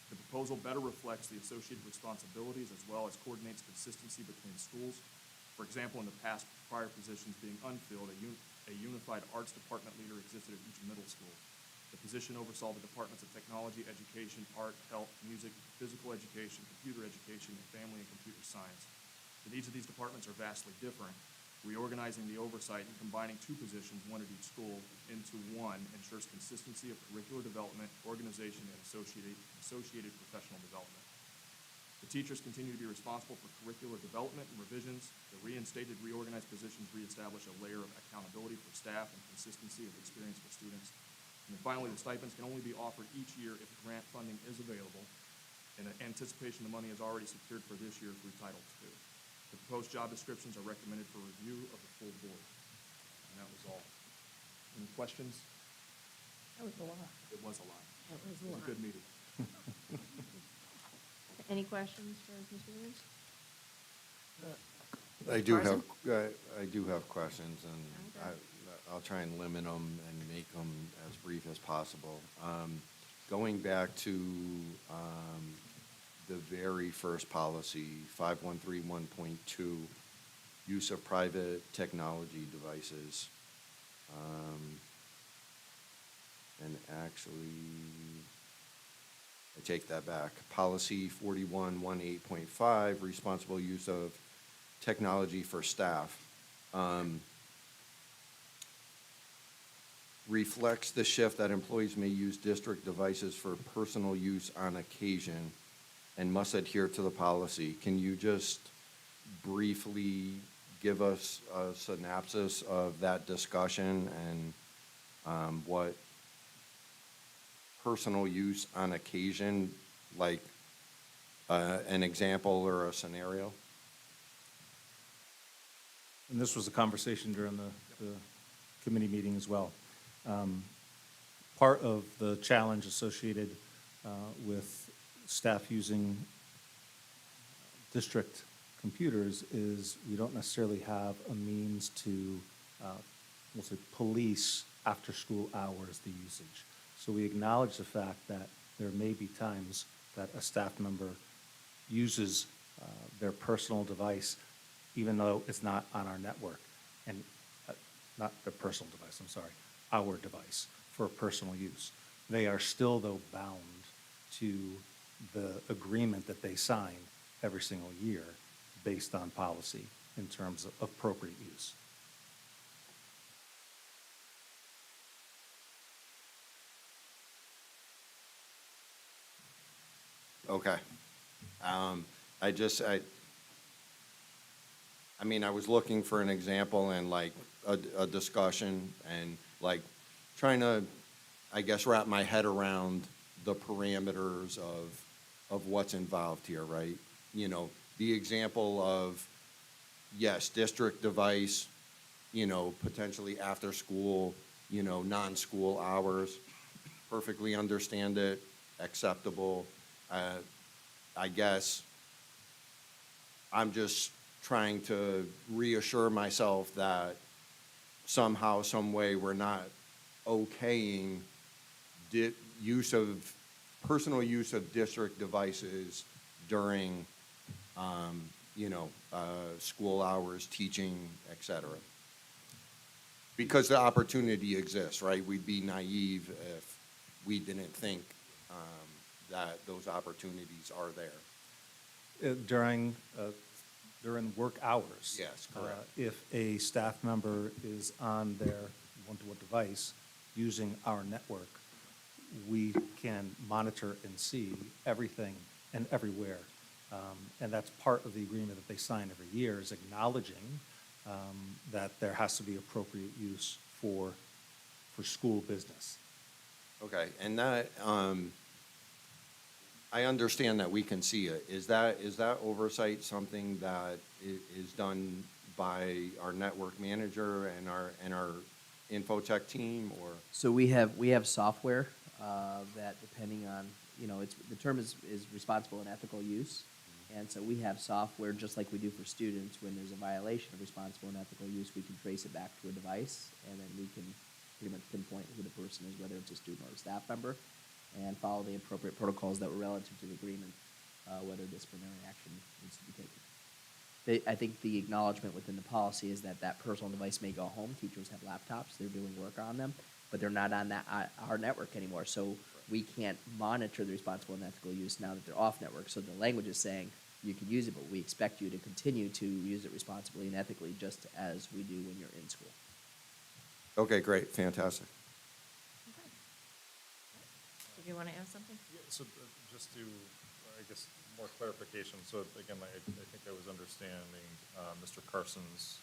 [SPEAKER 11] The proposal better reflects the associated responsibilities as well as coordinates consistency between schools. For example, in the past, prior positions being unfilled, a unified arts department leader existed at each middle school. The position oversaw the departments of technology, education, art, health, music, physical education, computer education, and family and computer science. The needs of these departments are vastly different. Reorganizing the oversight and combining two positions, one at each school, into one ensures consistency of curricular development, organization, and associated professional development. The teachers continue to be responsible for curricular development and revisions. The reinstated, reorganized positions reestablish a layer of accountability for staff and consistency of experience for students. And then finally, the stipends can only be offered each year if grant funding is available. In anticipation, the money is already secured for this year through Title II. The proposed job descriptions are recommended for review of the full board. And that was all. Any questions?
[SPEAKER 1] That was a lot.
[SPEAKER 11] It was a lot.
[SPEAKER 1] That was
[SPEAKER 11] It was a good meeting.
[SPEAKER 1] Any questions for Mr. Williams?
[SPEAKER 10] I do
[SPEAKER 1] Carson?
[SPEAKER 10] have questions, and
[SPEAKER 1] Okay.
[SPEAKER 10] I'll try and limit them and make them as brief as possible. Going back to the very first policy, 5131.2, use of private technology devices. And actually, I take that back. Policy 4118.5, responsible use of technology for staff. Reflects the shift that employees may use district devices for personal use on occasion, and must adhere to the policy. Can you just briefly give us a synopsis of that discussion and what personal use on occasion, like an example or a scenario?
[SPEAKER 12] And this was a conversation during the committee meeting as well. Part of the challenge associated with staff using district computers is we don't necessarily have a means to, we'll say, police after-school hours the usage. So we acknowledge the fact that there may be times that a staff member uses their personal device even though it's not on our network, and not their personal device, I'm sorry, our device for personal use. They are still, though, bound to the agreement that they sign every single year based on policy in terms of appropriate use.
[SPEAKER 10] Okay. I mean, I was looking for an example and like a discussion and like trying to, I guess, wrap my head around the parameters of what's involved here, right? You know, the example of, yes, district device, you know, potentially after school, you know, non-school hours, perfectly understand it, acceptable. I guess I'm just trying to reassure myself that somehow, some way, we're not okaying personal use of district devices during, you know, school hours, teaching, et cetera. Because the opportunity exists, right? We'd be naive if we didn't think that those opportunities are there.
[SPEAKER 12] During work hours.
[SPEAKER 10] Yes, correct.
[SPEAKER 12] If a staff member is on their one-to-one device using our network, we can monitor and see everything and everywhere. And that's part of the agreement that they sign every year, is acknowledging that there has to be appropriate use for school business.
[SPEAKER 10] Okay, and that, I understand that we can see it. Is that oversight something that is done by our network manager and our infotech team, or?
[SPEAKER 6] So we have software that, depending on, you know, the term is responsible and ethical use. And so we have software, just like we do for students. When there's a violation of responsible and ethical use, we can trace it back to a device, and then we can pretty much pinpoint who the person is, whether it's a student or a staff member, and follow the appropriate protocols that were relative to the agreement, whether disciplinary action needs to be taken. I think the acknowledgement within the policy is that that personal device may go home. Teachers have laptops, they're doing work on them, but they're not on our network anymore. So we can't monitor the responsible and ethical use now that they're off network. So the language is saying you can use it, but we expect you to continue to use it responsibly and ethically, just as we do when you're in school.
[SPEAKER 10] Okay, great, fantastic.
[SPEAKER 1] Did you want to add something?
[SPEAKER 13] Yeah, so just to, I guess, more clarification. So again, I think I was understanding Mr. Carson's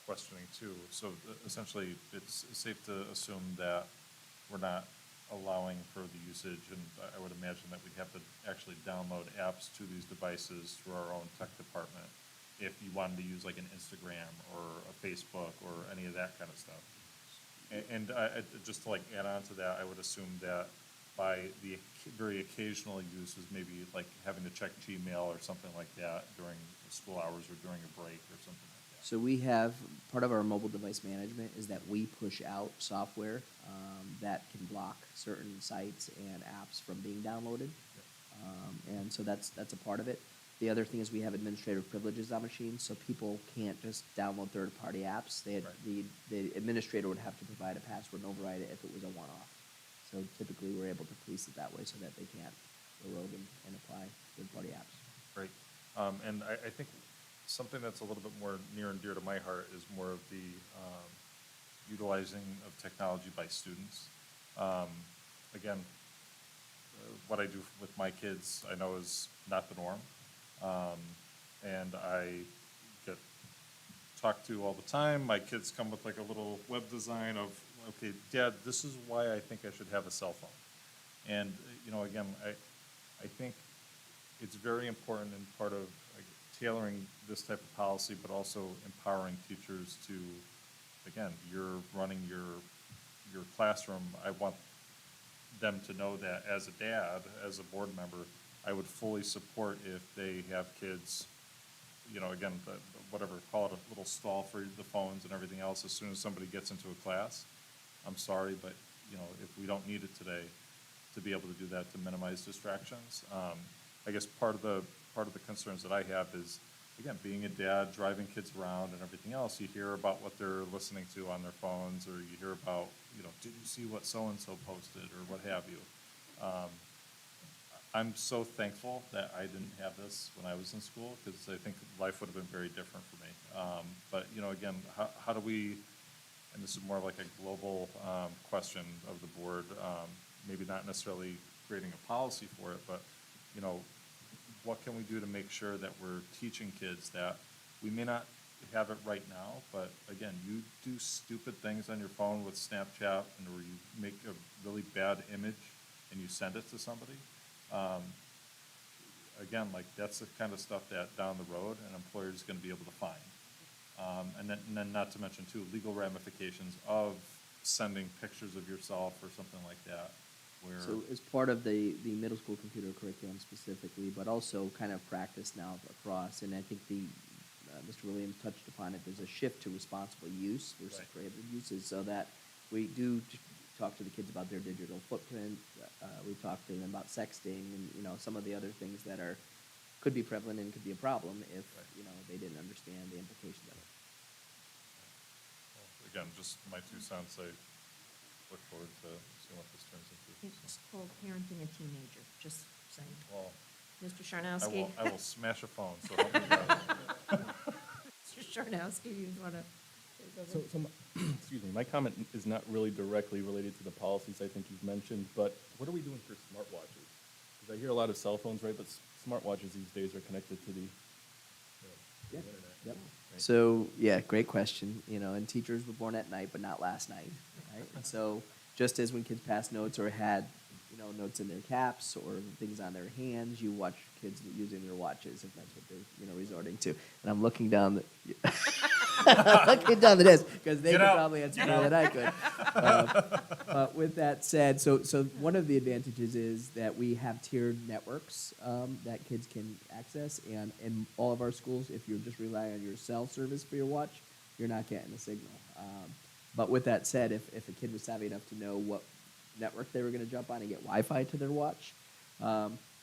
[SPEAKER 13] questioning too. So essentially, it's safe to assume that we're not allowing for the usage, and I would imagine that we'd have to actually download apps to these devices through our own tech department if you wanted to use like an Instagram or a Facebook or any of that kind of stuff. And just to like add on to that, I would assume that by the very occasional use is maybe like having to check Gmail or something like that during school hours or during a break or something like that.
[SPEAKER 6] So we have, part of our mobile device management is that we push out software that can block certain sites and apps from being downloaded. And so that's a part of it. The other thing is we have administrative privileges on machines, so people can't just download third-party apps. The administrator would have to provide a password and override it if it was a one-off. So typically, we're able to police it that way so that they can't erode and apply third-party apps.
[SPEAKER 13] Great. And I think something that's a little bit more near and dear to my heart is more of the utilizing of technology by students. Again, what I do with my kids, I know is not the norm. And I get talked to all the time. My kids come with like a little web design of, okay, Dad, this is why I think I should have a cell phone. And, again, I think it's very important and part of like, tailoring this type of policy, but also empowering teachers to, again, you're running your classroom. I want them to know that as a dad, as a board member, I would fully support if they have kids, again, whatever, call it a little stall for the phones and everything else as soon as somebody gets into a class. I'm sorry, but, if we don't need it today, to be able to do that to minimize distractions. I guess part of the concerns that I have is, again, being a dad, driving kids around and everything else, you hear about what they're listening to on their phones, or you hear about, did you see what so-and-so posted, or what have you. I'm so thankful that I didn't have this when I was in school, because I think life would have been very different for me. But, again, how do we, and this is more of like a global question of the board, maybe not necessarily creating a policy for it, but, what can we do to make sure that we're teaching kids that we may not have it right now, but again, you do stupid things on your phone with Snapchat, and where you make a really bad image and you send it to somebody. Again, like that's the kind of stuff that down the road an employer is going to be able to find. And then not to mention too, legal ramifications of sending pictures of yourself or something like that. Where
[SPEAKER 6] So as part of the middle school computer curriculum specifically, but also kind of practice now across, and I think Mr. Williams touched upon it, there's a shift to responsible use versus
[SPEAKER 13] Right.
[SPEAKER 6] prohibited uses, so that we do talk to the kids about their digital footprint. We talk to them about sexting and, some of the other things that could be prevalent and could be a problem if,
[SPEAKER 13] Right.
[SPEAKER 6] they didn't understand the implications of it.
[SPEAKER 13] Well, again, just my 2 cents. I look forward to seeing what this turns into.
[SPEAKER 1] It's called parenting a teenager, just saying.
[SPEAKER 13] Well,
[SPEAKER 1] Mr.
[SPEAKER 13] I
[SPEAKER 1] Sharnowski?
[SPEAKER 13] will smash a phone, so help me God.
[SPEAKER 1] Mr. Sharnowski, you want to take over?
[SPEAKER 14] So excuse me, my comment is not really directly related to the policies I think you've mentioned, but what are we doing for smartwatches? Because I hear a lot of cell phones, right, but smartwatches these days are connected to the
[SPEAKER 6] Yeah.
[SPEAKER 14] internet.
[SPEAKER 6] Yep. So, yeah, great question, and teachers were born at night, but not last night, right? And so, just as when kids passed notes or had, notes in their caps or things on their hands, you watch kids using their watches if that's what they're, resorting to. And I'm looking down looking down the desk, because they
[SPEAKER 13] Get
[SPEAKER 6] could
[SPEAKER 13] out.
[SPEAKER 6] probably answer
[SPEAKER 13] Get
[SPEAKER 6] more
[SPEAKER 13] out.
[SPEAKER 6] than I could. But with that said, so one of the advantages is that we have tiered networks that kids can access, and in all of our schools, if you're just relying on your cell service for your watch, you're not getting a signal. But with that said, if a kid was savvy enough to know what network they were going to jump on and get Wi-Fi to their watch,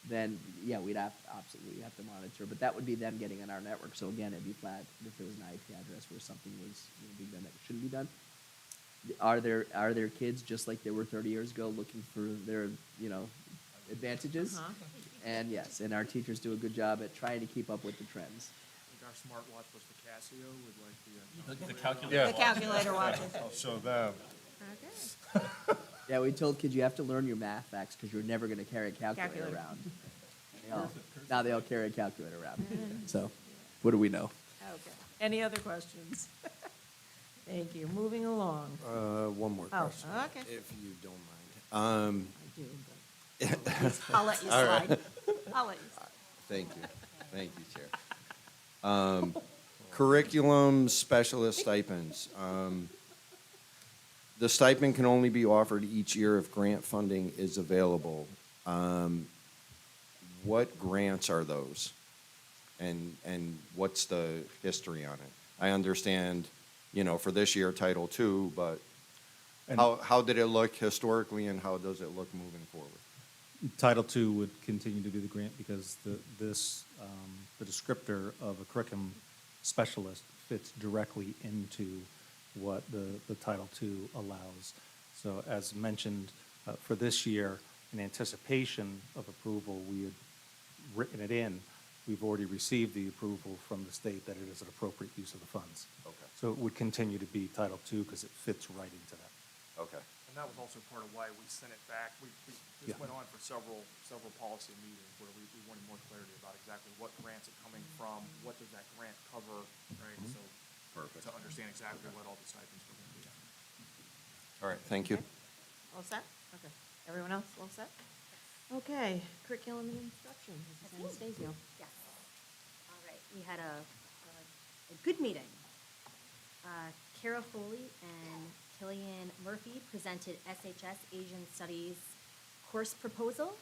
[SPEAKER 6] then yeah, we'd absolutely have to monitor. But that would be them getting on our network. So again, it'd be flagged if there was an IP address where something was being done that shouldn't be done. Are there kids just like there were 30 years ago looking for their advantages?
[SPEAKER 1] Uh-huh.
[SPEAKER 6] And yes, and our teachers do a good job at trying to keep up with the trends.
[SPEAKER 11] I think our smartwatch was the Casio with like the.
[SPEAKER 14] The calculator.
[SPEAKER 13] Yeah.
[SPEAKER 1] The calculator watches.
[SPEAKER 13] I'll show them.
[SPEAKER 1] Okay.
[SPEAKER 6] Yeah, we told kids you have to learn your math facts because you're never going to carry a calculator
[SPEAKER 1] Calculator.
[SPEAKER 6] around. Now they all carry a calculator around. So, what do we know?
[SPEAKER 1] Okay. Any other questions? Thank you. Moving along.
[SPEAKER 8] One more
[SPEAKER 1] Oh,
[SPEAKER 8] question.
[SPEAKER 1] okay.
[SPEAKER 8] If you don't mind.
[SPEAKER 1] I do, but I'll let you
[SPEAKER 8] All right.
[SPEAKER 1] slide. I'll let you slide.
[SPEAKER 8] Thank you. Thank you, Chair. Curriculum specialist stipends. The stipend can only be offered each year if grant funding is available. What grants are those? And what's the history on it? I understand, for this year, Title II, but
[SPEAKER 12] And-
[SPEAKER 8] how did it look historically and how does it look moving forward?
[SPEAKER 12] Title II would continue to do the grant because the descriptor of a curriculum specialist fits directly into what the Title II allows. So as mentioned, for this year, in anticipation of approval, we had written it in. We've already received the approval from the state that it is an appropriate use of the funds.
[SPEAKER 8] Okay.
[SPEAKER 12] So it would continue to be Title II because it fits right into that.
[SPEAKER 8] Okay.
[SPEAKER 2] And
[SPEAKER 11] And that was also part of why we sent it back. This
[SPEAKER 12] Yeah.
[SPEAKER 11] went on for several policy meetings where we wanted more clarity about exactly what grants are coming from, what does that grant cover, right? So,
[SPEAKER 10] Perfect.
[SPEAKER 11] to understand exactly what all the stipends were going to be.
[SPEAKER 10] All right, thank you.
[SPEAKER 1] All set? Okay. Everyone else all set? Okay, curriculum and instruction, Mrs. Anastasio.
[SPEAKER 15] Yes. All right, we had a good meeting. Kara Foley and Killian Murphy presented SHS Asian Studies course proposal,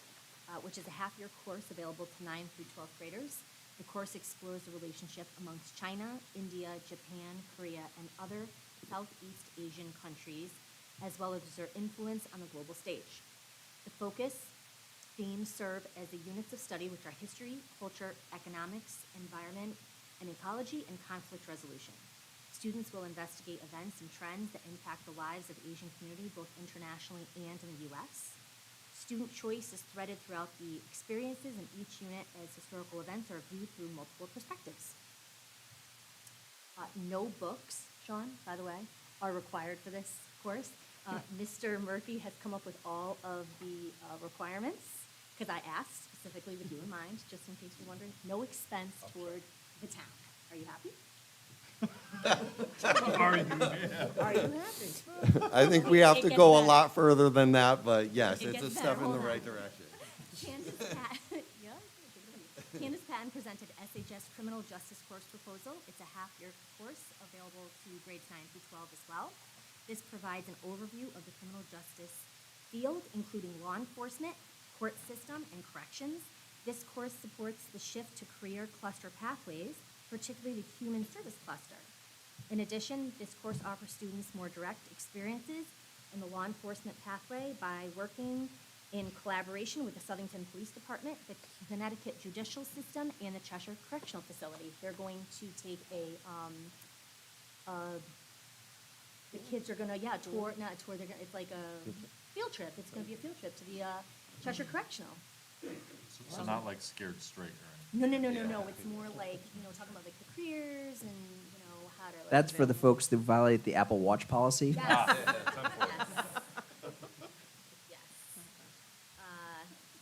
[SPEAKER 15] which is a half-year course available to 9th through 12th graders. The course explores the relationship amongst China, India, Japan, Korea, and other Southeast Asian countries, as well as their influence on the global stage. The focus themes serve as the units of study, which are history, culture, economics, environment, and ecology, and conflict resolution. Students will investigate events and trends that impact the lives of the Asian community, both internationally and in the U.S. Student choice is threaded throughout the experiences in each unit as historical events are viewed through multiple perspectives. No books, Sean, by the way, are required for this course. Mr. Murphy has come up with all of the requirements, because I asked specifically with you in mind, just in case you're wondering. No expense toward the town. Are you happy?
[SPEAKER 11] Are you?
[SPEAKER 1] Are you happy?
[SPEAKER 10] I think we have
[SPEAKER 15] It
[SPEAKER 10] to
[SPEAKER 15] gets
[SPEAKER 10] go a
[SPEAKER 15] better.
[SPEAKER 10] lot further than that, but yes,
[SPEAKER 15] It
[SPEAKER 10] it's a
[SPEAKER 15] gets
[SPEAKER 10] step
[SPEAKER 15] better.
[SPEAKER 10] in the
[SPEAKER 15] Hold
[SPEAKER 10] right
[SPEAKER 15] on.
[SPEAKER 10] direction.
[SPEAKER 15] Candace Patton, Candace Patton presented SHS Criminal Justice Course Proposal. It's a half-year course available to grades 9 through 12 as well. This provides an overview of the criminal justice field, including law enforcement, court system, and corrections. This course supports the shift to career cluster pathways, particularly the human service cluster. In addition, this course offers students more direct experiences in the law enforcement pathway by working in collaboration with the Southington Police Department, the Connecticut Judicial System, and the Cheshire Correctional Facility. They're going to take the kids are gonna, tour, not a tour, it's like a field trip. It's gonna be a field trip to the Cheshire Correctional.
[SPEAKER 13] So not like Scared Straight or anything?
[SPEAKER 15] No. It's more like, talking about like the careers and, how to. Like,
[SPEAKER 6] That's for the folks that violate the Apple Watch policy.
[SPEAKER 15] Yes.
[SPEAKER 13] Ah,
[SPEAKER 15] Yes.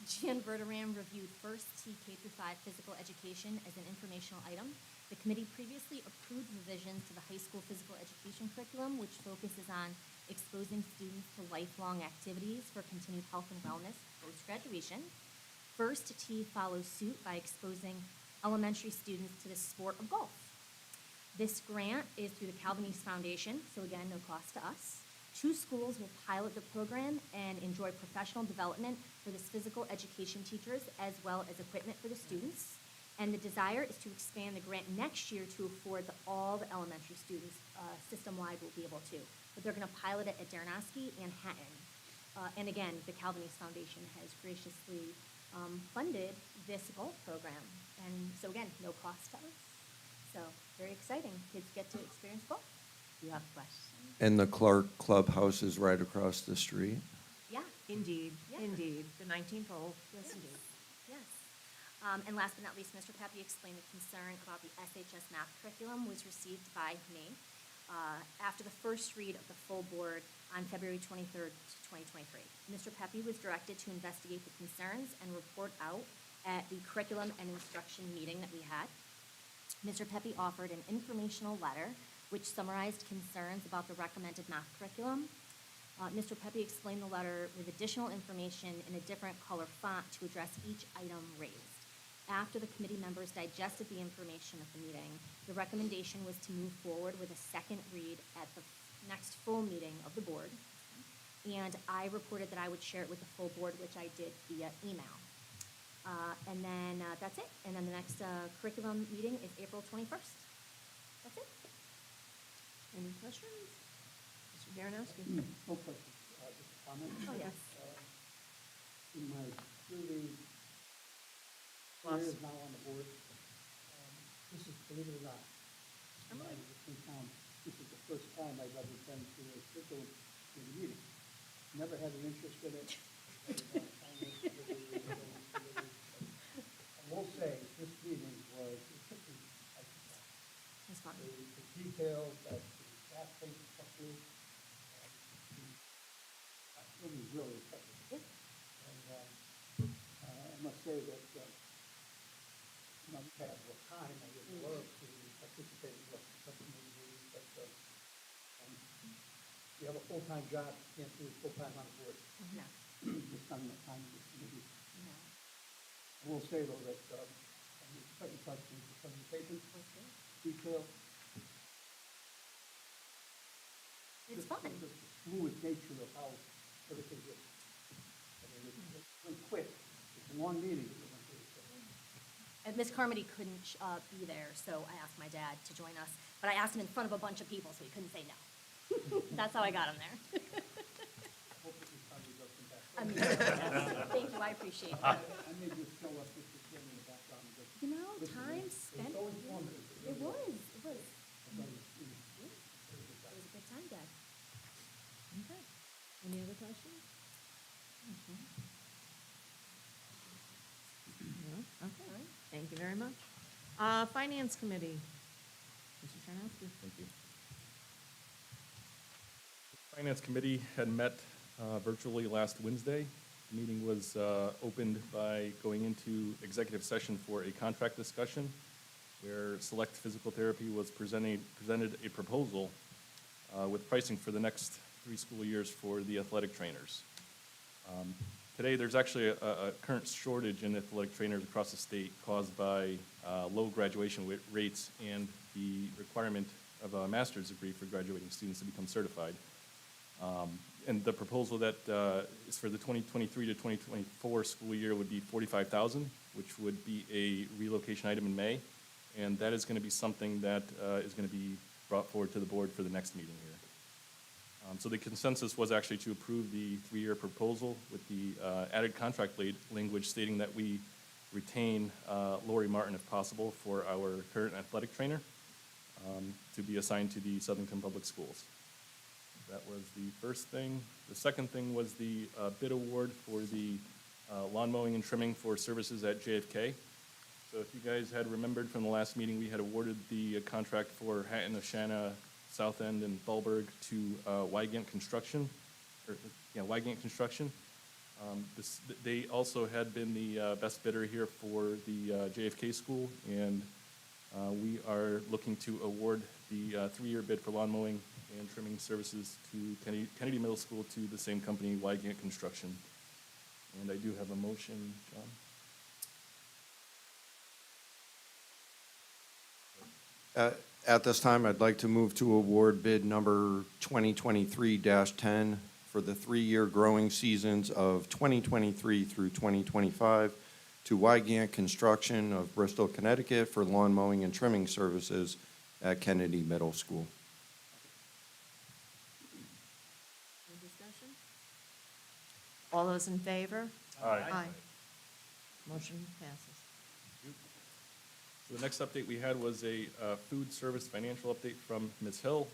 [SPEAKER 15] Jan Verderam reviewed first TK through 5 physical education as an informational item. The committee previously approved revisions to the high school physical education curriculum, which focuses on exposing students to lifelong activities for continued health and wellness post-graduation. First T follows suit by exposing elementary students to the sport of golf. This grant is through the Calvin East Foundation, so again, no cost to us. 2 schools will pilot the program and enjoy professional development for the physical education teachers as well as equipment for the students. And the desire is to expand the grant next year to afford that all the elementary students system-wide will be able to. But they're going to pilot it at Darnowski and Hatton. And again, the Calvin East Foundation has graciously funded this golf program. And so again, no cost to us. So very exciting. Kids get to experience golf. Do you have a question?
[SPEAKER 10] And the Clark Clubhouse is right across the street?
[SPEAKER 15] Yeah.
[SPEAKER 1] Indeed,
[SPEAKER 15] Yeah.
[SPEAKER 1] indeed. The 19th hole, yes, indeed.
[SPEAKER 15] Yes. And last but not least, Mr. Pepe explained the concern about the SHS math curriculum was received by me after the first read of the full board on February 23rd, 2023. Mr. Pepe was directed to investigate the concerns and report out at the curriculum and instruction meeting that we had. Mr. Pepe offered an informational letter which summarized concerns about the recommended math curriculum. Mr. Pepe explained the letter with additional information in a different color font to address each item raised. After the committee members digested the information at the meeting, the recommendation was to move forward with a second read at the next full meeting of the board. And I reported that I would share it with the full board, which I did via email. And then that's it. And then the next curriculum meeting is April 21st. That's it.
[SPEAKER 1] Any questions? Mr. Darrenowski?
[SPEAKER 16] No question, just a comment.
[SPEAKER 15] Oh, yes.
[SPEAKER 16] In my 30
[SPEAKER 1] Plus.
[SPEAKER 16] years now on the board, this is, believe it or not, in town, this is the first time I've ever been to a curriculum meeting. Never had an interest in it. I will say, this meeting was,
[SPEAKER 15] It's fun.
[SPEAKER 16] the details that the staff takes up with, it was really effective. And I must say that, not had more time, I would love to participate in what some community meetings, but you have a full-time job, you can't do it full-time on the board.
[SPEAKER 15] No,
[SPEAKER 16] It's not enough time to maybe.
[SPEAKER 15] no.
[SPEAKER 16] I will say though that, I'm expecting questions, the presentation, detail.
[SPEAKER 15] It's
[SPEAKER 16] just
[SPEAKER 15] fun.
[SPEAKER 16] The fluid nature of how everything is. I mean, it's went quick, it's a long meeting. It went through, so.
[SPEAKER 15] And Miss Carmody couldn't be there, so I asked my dad to join us. But I asked him in front of a bunch of people, so he couldn't say no. That's how I got him there.
[SPEAKER 16] Hopefully somebody does come back.
[SPEAKER 15] I mean, thank you, I appreciate
[SPEAKER 16] I
[SPEAKER 15] that.
[SPEAKER 16] may just show up with the kid in the background and just.
[SPEAKER 15] You know,
[SPEAKER 16] listen to
[SPEAKER 15] time
[SPEAKER 16] it.
[SPEAKER 15] spent.
[SPEAKER 16] It was so informative.
[SPEAKER 15] It was, it was.
[SPEAKER 16] I thought it was,
[SPEAKER 15] It was a good time, Dad. Okay. Any other questions?
[SPEAKER 1] No? Okay, thank you very much. Finance Committee. Mr. Charnowski.
[SPEAKER 14] Thank you. Finance Committee had met virtually last Wednesday. The meeting was opened by going into executive session for a contract discussion where Select Physical Therapy was presented a proposal with pricing for the next 3 school years for the athletic trainers. Today, there's actually a current shortage in athletic trainers across the state caused by low graduation rates and the requirement of a master's degree for graduating students to become certified. And the proposal that is for the 2023 to 2024 school year would be $45,000, which would be a relocation item in May. And that is going to be something that is going to be brought forward to the board for the next meeting here. So the consensus was actually to approve the 3-year proposal with the added contract language stating that we retain Lori Martin if possible for our current athletic trainer to be assigned to the Southington Public Schools. That was the first thing. The second thing was the bid award for the lawn mowing and trimming for services at JFK. So if you guys had remembered from the last meeting, we had awarded the contract for Hatton, Oshana, South End, and Thalberg to Wygant Construction. They also had been the best bidder here for the JFK school, and we are looking to award the 3-year bid for lawn mowing and trimming services to Kennedy Middle School to the same company, Wygant Construction. And I do have a motion, John.
[SPEAKER 10] At this time, I'd like to move to award bid number 2023-10 for the 3-year growing seasons of 2023 through 2025 to Wygant Construction of Bristol, Connecticut for lawn mowing and trimming services at Kennedy Middle School.
[SPEAKER 1] Any discussion? All those in favor?
[SPEAKER 14] Aye.
[SPEAKER 1] Motion passes.
[SPEAKER 14] So the next update we had was a food service financial update from Ms. Hill.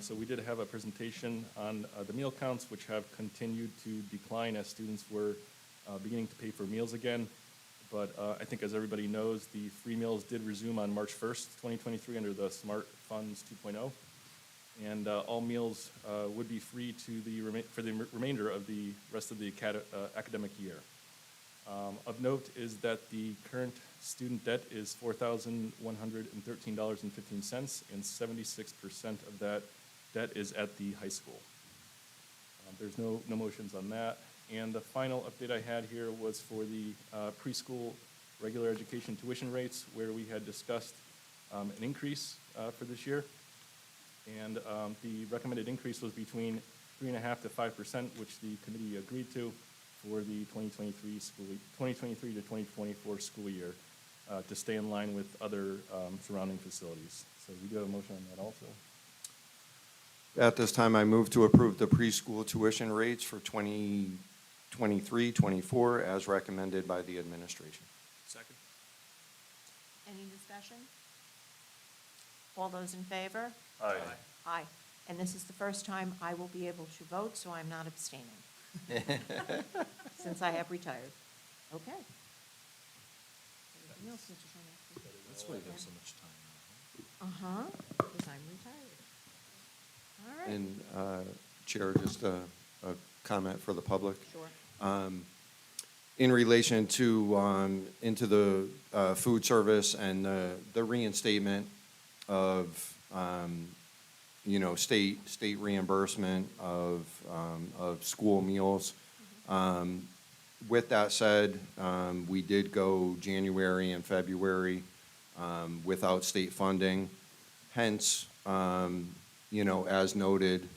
[SPEAKER 14] So we did have a presentation on the meal counts, which have continued to decline as students were beginning to pay for meals again. But I think as everybody knows, the free meals did resume on March 1st, 2023 under the Smart Funds 2.0. And all meals would be free for the remainder of the rest of the academic year. Of note is that the current student debt is $4,113.15, and 76% of that debt is at the high school. There's no motions on that. And the final update I had here was for the preschool regular education tuition rates, where we had discussed an increase for this year. And the recommended increase was between 3.5% to 5%, which the committee agreed to for the 2023 to 2024 school year to stay in line with other surrounding facilities. So we do have a motion on that also.
[SPEAKER 10] At this time, I move to approve the preschool tuition rates for 2023-24 as recommended by the administration.
[SPEAKER 11] Second.
[SPEAKER 1] Any discussion? All those in favor?
[SPEAKER 14] Aye.
[SPEAKER 1] Aye. And this is the first time I will be able to vote, so I'm not abstaining, since I have retired. Okay. Anything else, Mr. Charnowski?
[SPEAKER 10] That's why you have so much time.
[SPEAKER 1] Uh-huh, because I'm retired. All right.
[SPEAKER 10] And Chair, just a comment for the public.
[SPEAKER 1] Sure.
[SPEAKER 10] In relation to, into the food service and the reinstatement of, state reimbursement of school meals. With that said, we did go January and February without state funding. Hence, as noted,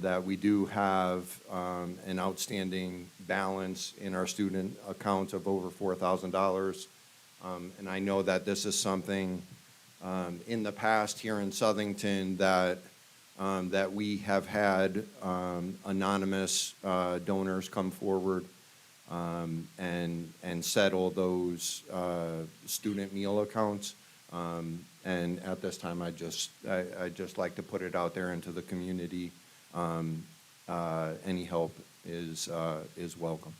[SPEAKER 10] that we do have an outstanding balance in our student account of over $4,000. And I know that this is something in the past here in Southington that we have had anonymous donors come forward and settle those student meal accounts. And at this time, I just like to put it out there into the community. Any help is welcome.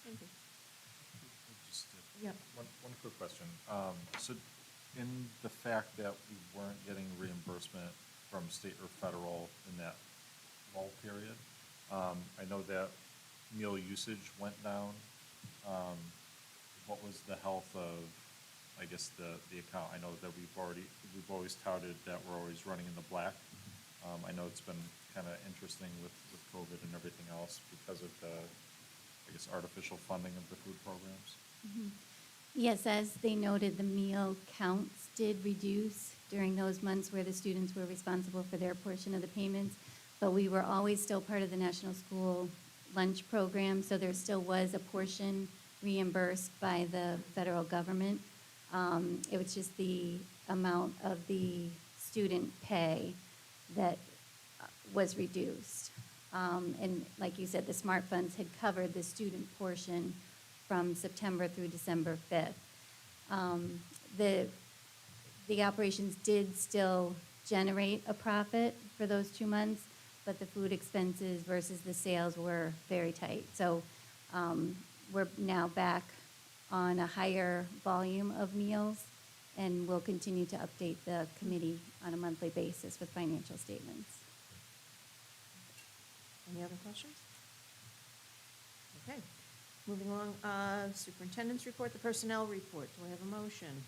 [SPEAKER 1] Thank you.
[SPEAKER 13] Just
[SPEAKER 1] Yep.
[SPEAKER 13] one quick question. So in the fact that we weren't getting reimbursement from state or federal in that lull period, I know that meal usage went down. What was the health of, I guess, the account? I know that we've always touted that we're always running in the black. I know it's been kind of interesting with COVID and everything else because of the, I guess, artificial funding of the food programs.
[SPEAKER 17] Yes, as they noted, the meal counts did reduce during those months where the students were responsible for their portion of the payments, but we were always still part of the National School Lunch Program, so there still was a portion reimbursed by the federal government. It was just the amount of the student pay that was reduced. And like you said, the SMART funds had covered the student portion from September through December 5th. The operations did still generate a profit for those 2 months, but the food expenses versus the sales were very tight. So we're now back on a higher volume of meals, and we'll continue to update the committee on a monthly basis with financial statements.
[SPEAKER 1] Any other questions? Okay, moving along, superintendent's report, the personnel report. Do I have a motion?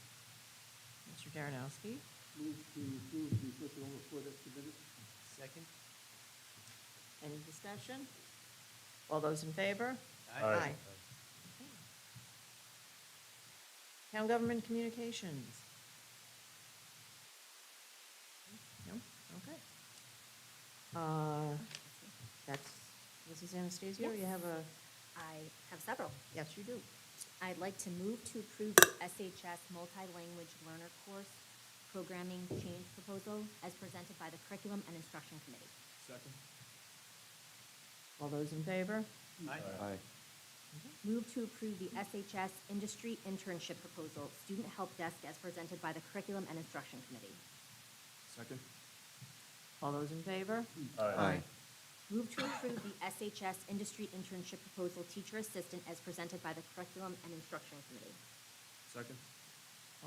[SPEAKER 1] Mr. Darrenowski.
[SPEAKER 16] Move to approve the personnel report as submitted.
[SPEAKER 2] Second?
[SPEAKER 1] Any discussion? All those in favor?
[SPEAKER 13] Aye.
[SPEAKER 1] Okay. Town government communications. No? Okay. That's, Mrs. Anastasio, you
[SPEAKER 15] Yes.
[SPEAKER 1] have a,
[SPEAKER 15] I have several.
[SPEAKER 1] yes, you do.
[SPEAKER 15] I'd like to move to approve the SHS Multi-Language Learner Course Programming Change Proposal as presented by the Curriculum and Instruction Committee.
[SPEAKER 11] Second?
[SPEAKER 1] All those in favor?
[SPEAKER 10] Aye.
[SPEAKER 15] Move to approve the SHS Industry Internship Proposal, Student Help Desk as presented by the Curriculum and Instruction Committee.
[SPEAKER 11] Second?
[SPEAKER 1] All those in favor?
[SPEAKER 10] Aye.
[SPEAKER 15] Move to approve the SHS Industry Internship Proposal, Teacher Assistant as presented by the Curriculum and Instruction Committee.
[SPEAKER 11] Second?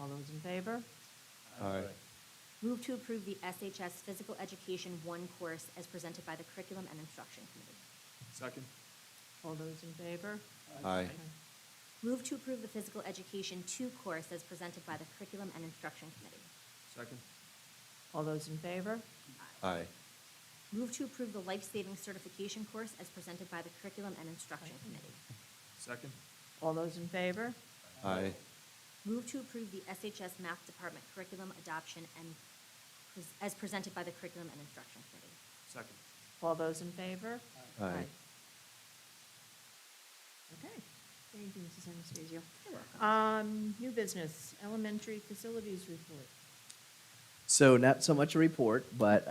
[SPEAKER 1] All those in favor?
[SPEAKER 10] Aye.
[SPEAKER 15] Move to approve the SHS Physical Education 1 course as presented by the Curriculum and Instruction Committee.
[SPEAKER 11] Second?
[SPEAKER 1] All those in favor?
[SPEAKER 10] Aye.
[SPEAKER 15] Move to approve the Physical Education 2 course as presented by the Curriculum and Instruction Committee.
[SPEAKER 11] Second?
[SPEAKER 1] All those in favor?
[SPEAKER 10] Aye.
[SPEAKER 15] Move to approve the Life Saving Certification course as presented by the Curriculum and Instruction Committee.
[SPEAKER 11] Second?
[SPEAKER 1] All those in favor?
[SPEAKER 10] Aye.
[SPEAKER 15] Move to approve the SHS Math Department Curriculum Adoption and as presented by the Curriculum and Instruction Committee.
[SPEAKER 11] Second?
[SPEAKER 1] All those in favor?
[SPEAKER 10] Aye.
[SPEAKER 1] Okay. Thank you, Mrs. Anastasio. New business, elementary facilities report.
[SPEAKER 6] So not so much a report, but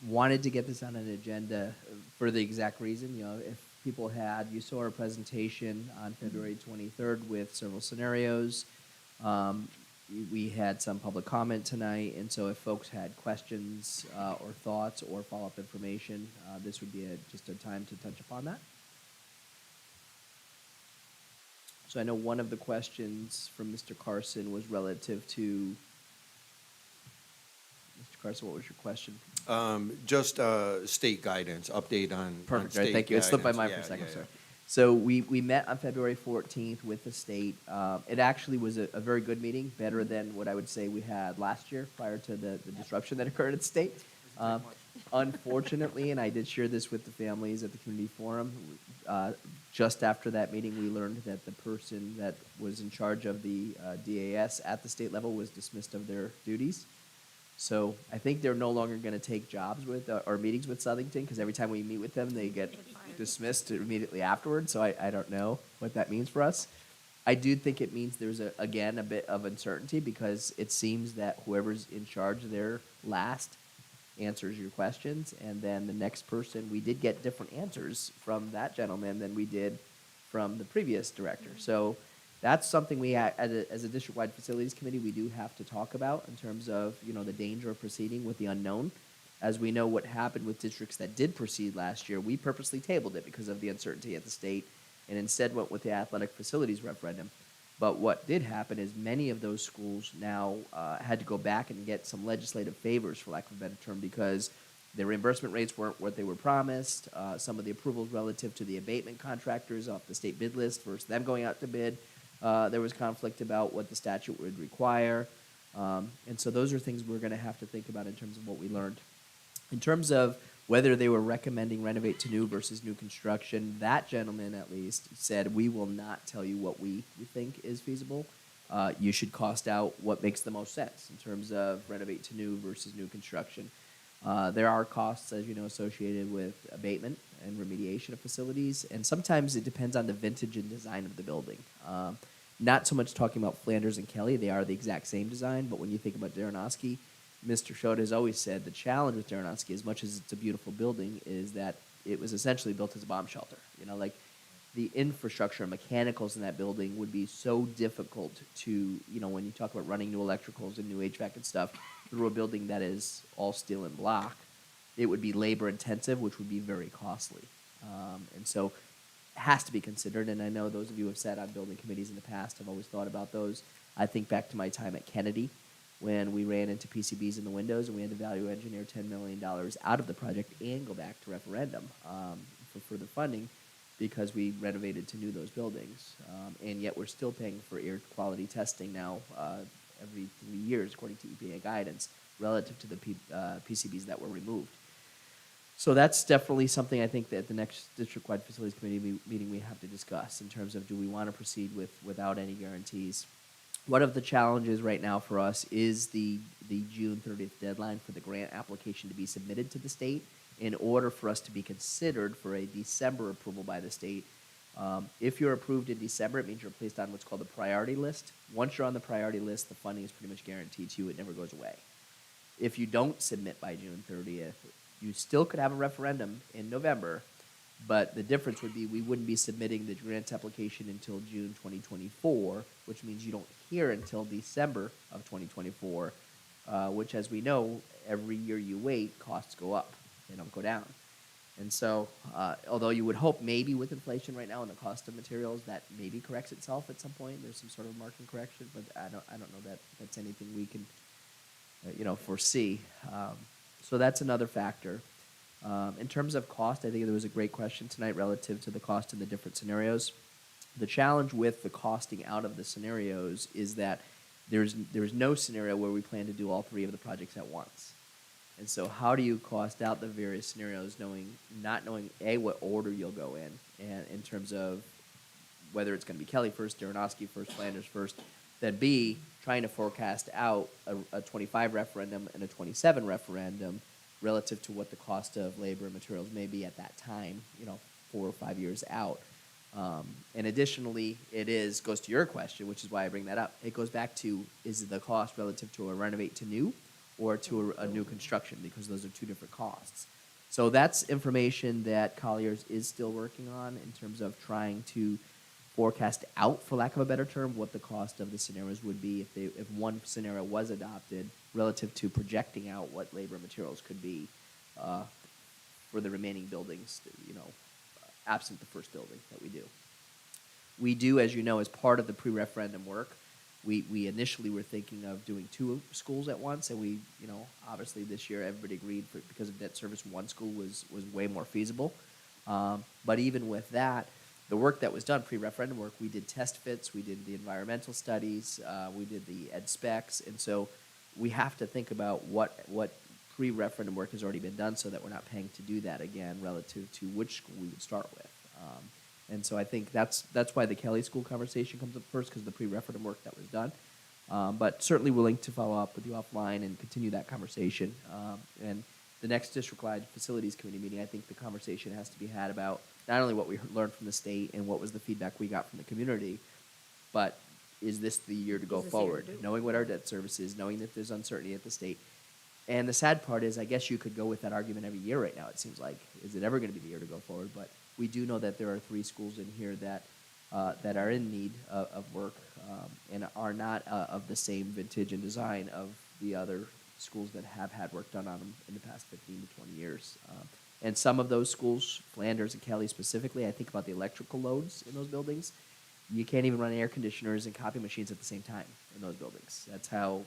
[SPEAKER 6] wanted to get this on an agenda for the exact reason, if people you saw our presentation on February 23rd with several scenarios. We had some public comment tonight, and so if folks had questions or thoughts or follow-up information, this would be just a time to touch upon that. So I know one of the questions from Mr. Carson was relative to, Mr. Carson, what was your question?
[SPEAKER 10] Just state guidance, update on
[SPEAKER 6] Perfect,
[SPEAKER 10] state
[SPEAKER 6] right, thank you. It slipped my mind
[SPEAKER 10] guidance.
[SPEAKER 6] for a second,
[SPEAKER 10] Yeah,
[SPEAKER 6] sir. So we met on February 14th with the state. It actually was a very good meeting, better than what I would say we had last year prior to the disruption that occurred at the state. Unfortunately, and I did share this with the families at the community forum, just after that meeting, we learned that the person that was in charge of the DAS at the state level was dismissed of their duties. So I think they're no longer going to take jobs with or meetings with Southington, because every time we meet with them, they get dismissed immediately afterwards. So I don't know what that means for us. I do think it means there's, again, a bit of uncertainty, because it seems that whoever's in charge there last answers your questions, and then the next person, we did get different answers from that gentleman than we did from the previous director. So that's something we, as a district-wide facilities committee, we do have to talk about in terms of, the danger of proceeding with the unknown. As we know what happened with districts that did proceed last year, we purposely tabled it because of the uncertainty at the state, and instead went with the athletic facilities referendum. But what did happen is many of those schools now had to go back and get some legislative favors, for lack of a better term, because their reimbursement rates weren't what they were promised. Some of the approvals relative to the abatement contractors off the state bid list versus them going out to bid, there was conflict about what the statute would require. And so those are things we're going to have to think about in terms of what we learned. In terms of whether they were recommending renovate to new versus new construction, that gentleman at least said, we will not tell you what we think is feasible. You should cost out what makes the most sense in terms of renovate to new versus new construction. There are costs, as you know, associated with abatement and remediation of facilities, and sometimes it depends on the vintage and design of the building. Not so much talking about Flanders and Kelly, they are the exact same design, but when you think about Darrenowski, Mr. Schott has always said the challenge with Darrenowski, as much as it's a beautiful building, is that it was essentially built as a bomb shelter. Like the infrastructure and mechanicals in that building would be so difficult to, when you talk about running new electricals and new HVAC and stuff through a building that is all steel and block, it would be labor intensive, which would be very costly. And so it has to be considered, and I know those of you who have sat on building committees in the past have always thought about those. I think back to my time at Kennedy, when we ran into PCBs in the windows and we had to value engineer $10 million out of the project and go back to referendum for further funding, because we renovated to new those buildings. And yet we're still paying for air quality testing now every 3 years, according to EPA guidance, relative to the PCBs that were removed. So that's definitely something I think that the next district-wide facilities committee meeting we have to discuss in terms of, do we want to proceed without any guarantees? One of the challenges right now for us is the June 30th deadline for the grant application to be submitted to the state in order for us to be considered for a December approval by the state. If you're approved in December, it means you're placed on what's called the priority list. Once you're on the priority list, the funding is pretty much guaranteed to you. It never goes away. If you don't submit by June 30th, you still could have a referendum in November, but the difference would be we wouldn't be submitting the grant application until June 2024, which means you don't hear until December of 2024, which, as we know, every year you wait, costs go up. They don't go down. And so, although you would hope maybe with inflation right now and the cost of materials that maybe corrects itself at some point, there's some sort of market correction, but I don't know that that's anything we can, foresee. So that's another factor. In terms of cost, I think there was a great question tonight relative to the cost in the different scenarios. The challenge with the costing out of the scenarios is that there's no scenario where we plan to do all three of the projects at once. And so how do you cost out the various scenarios not knowing A, what order you'll go in, and in terms of whether it's going to be Kelly first, Darrenowski first, Flanders first, then B, trying to forecast out a 25 referendum and a 27 referendum relative to what the cost of labor and materials may be at that time, 4 or 5 years out. And additionally, goes to your question, which is why I bring that up. It goes back to, is the cost relative to a renovate to new or to a new construction, because those are two different costs. So that's information that Colliers is still working on in terms of trying to forecast out, for lack of a better term, what the cost of the scenarios would be if one scenario was adopted relative to projecting out what labor and materials could be for the remaining buildings, absent the first building that we do. We do, as you know, as part of the pre-referendum work, We initially were thinking of doing 2 schools at once, and we, obviously this year, everybody agreed because of debt service, 1 school was way more feasible. But even with that, the work that was done, pre-referendum work, we did test fits, we did the environmental studies, we did the ed specs, and so we have to think about what pre-referendum work has already been done so that we're not paying to do that again relative to which school we would start with. And so I think that's why the Kelly School conversation comes up first, because the pre-referendum work that was done. But certainly willing to follow up with you offline and continue that conversation. And the next district-wide facilities committee meeting, I think the conversation has to be had about not only what we learned from the state and what was the feedback we got from the community, but is this the year to go
[SPEAKER 1] Is this the year to
[SPEAKER 6] forward?
[SPEAKER 1] do it?
[SPEAKER 6] Knowing what our debt service is, knowing that there's uncertainty at the state. And the sad part is, I guess you could go with that argument every year right now, it seems like. Is it ever going to be the year to go forward? But we do know that there are 3 schools in here that are in need of work and are not of the same vintage and design of the other schools that have had work done on them in the past 15 to 20 years. And some of those schools, Flanders and Kelly specifically, I think about the electrical loads in those buildings. You can't even run air conditioners and copy machines at the same time in those buildings. That's how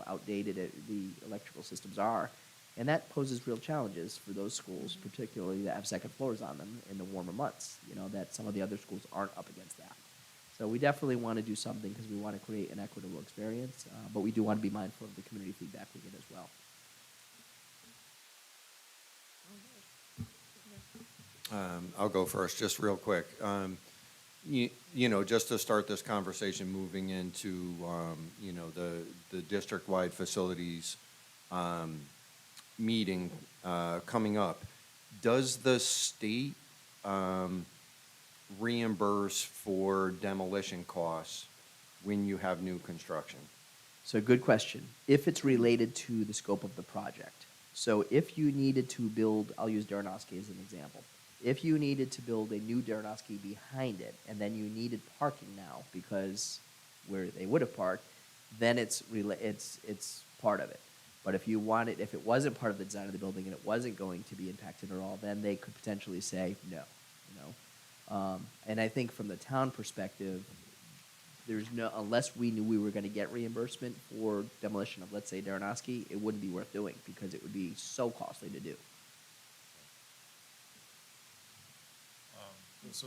[SPEAKER 6] outdated the electrical systems are. And that poses real challenges for those schools, particularly that have second floors on them in the warmer months, that some of the other schools aren't up against that. So we definitely want to do something because we want to create an equitable experience, but we do want to be mindful of the community feedback we get as well.
[SPEAKER 10] I'll go first, just real quick. Just to start this conversation moving into, the district-wide facilities meeting coming up, does the state reimburse for demolition costs when you have new construction?
[SPEAKER 6] So good question. If it's related to the scope of the project. So if you needed to build, I'll use Daranoski as an example. If you needed to build a new Daranoski behind it, and then you needed parking now because where they would have parked, then it's part of it. But if it wasn't part of the design of the building and it wasn't going to be impacted at all, then they could potentially say no. And I think from the town perspective, unless we knew we were going to get reimbursement for demolition of, let's say, Daranoski, it wouldn't be worth doing because it would be so costly to do.
[SPEAKER 13] So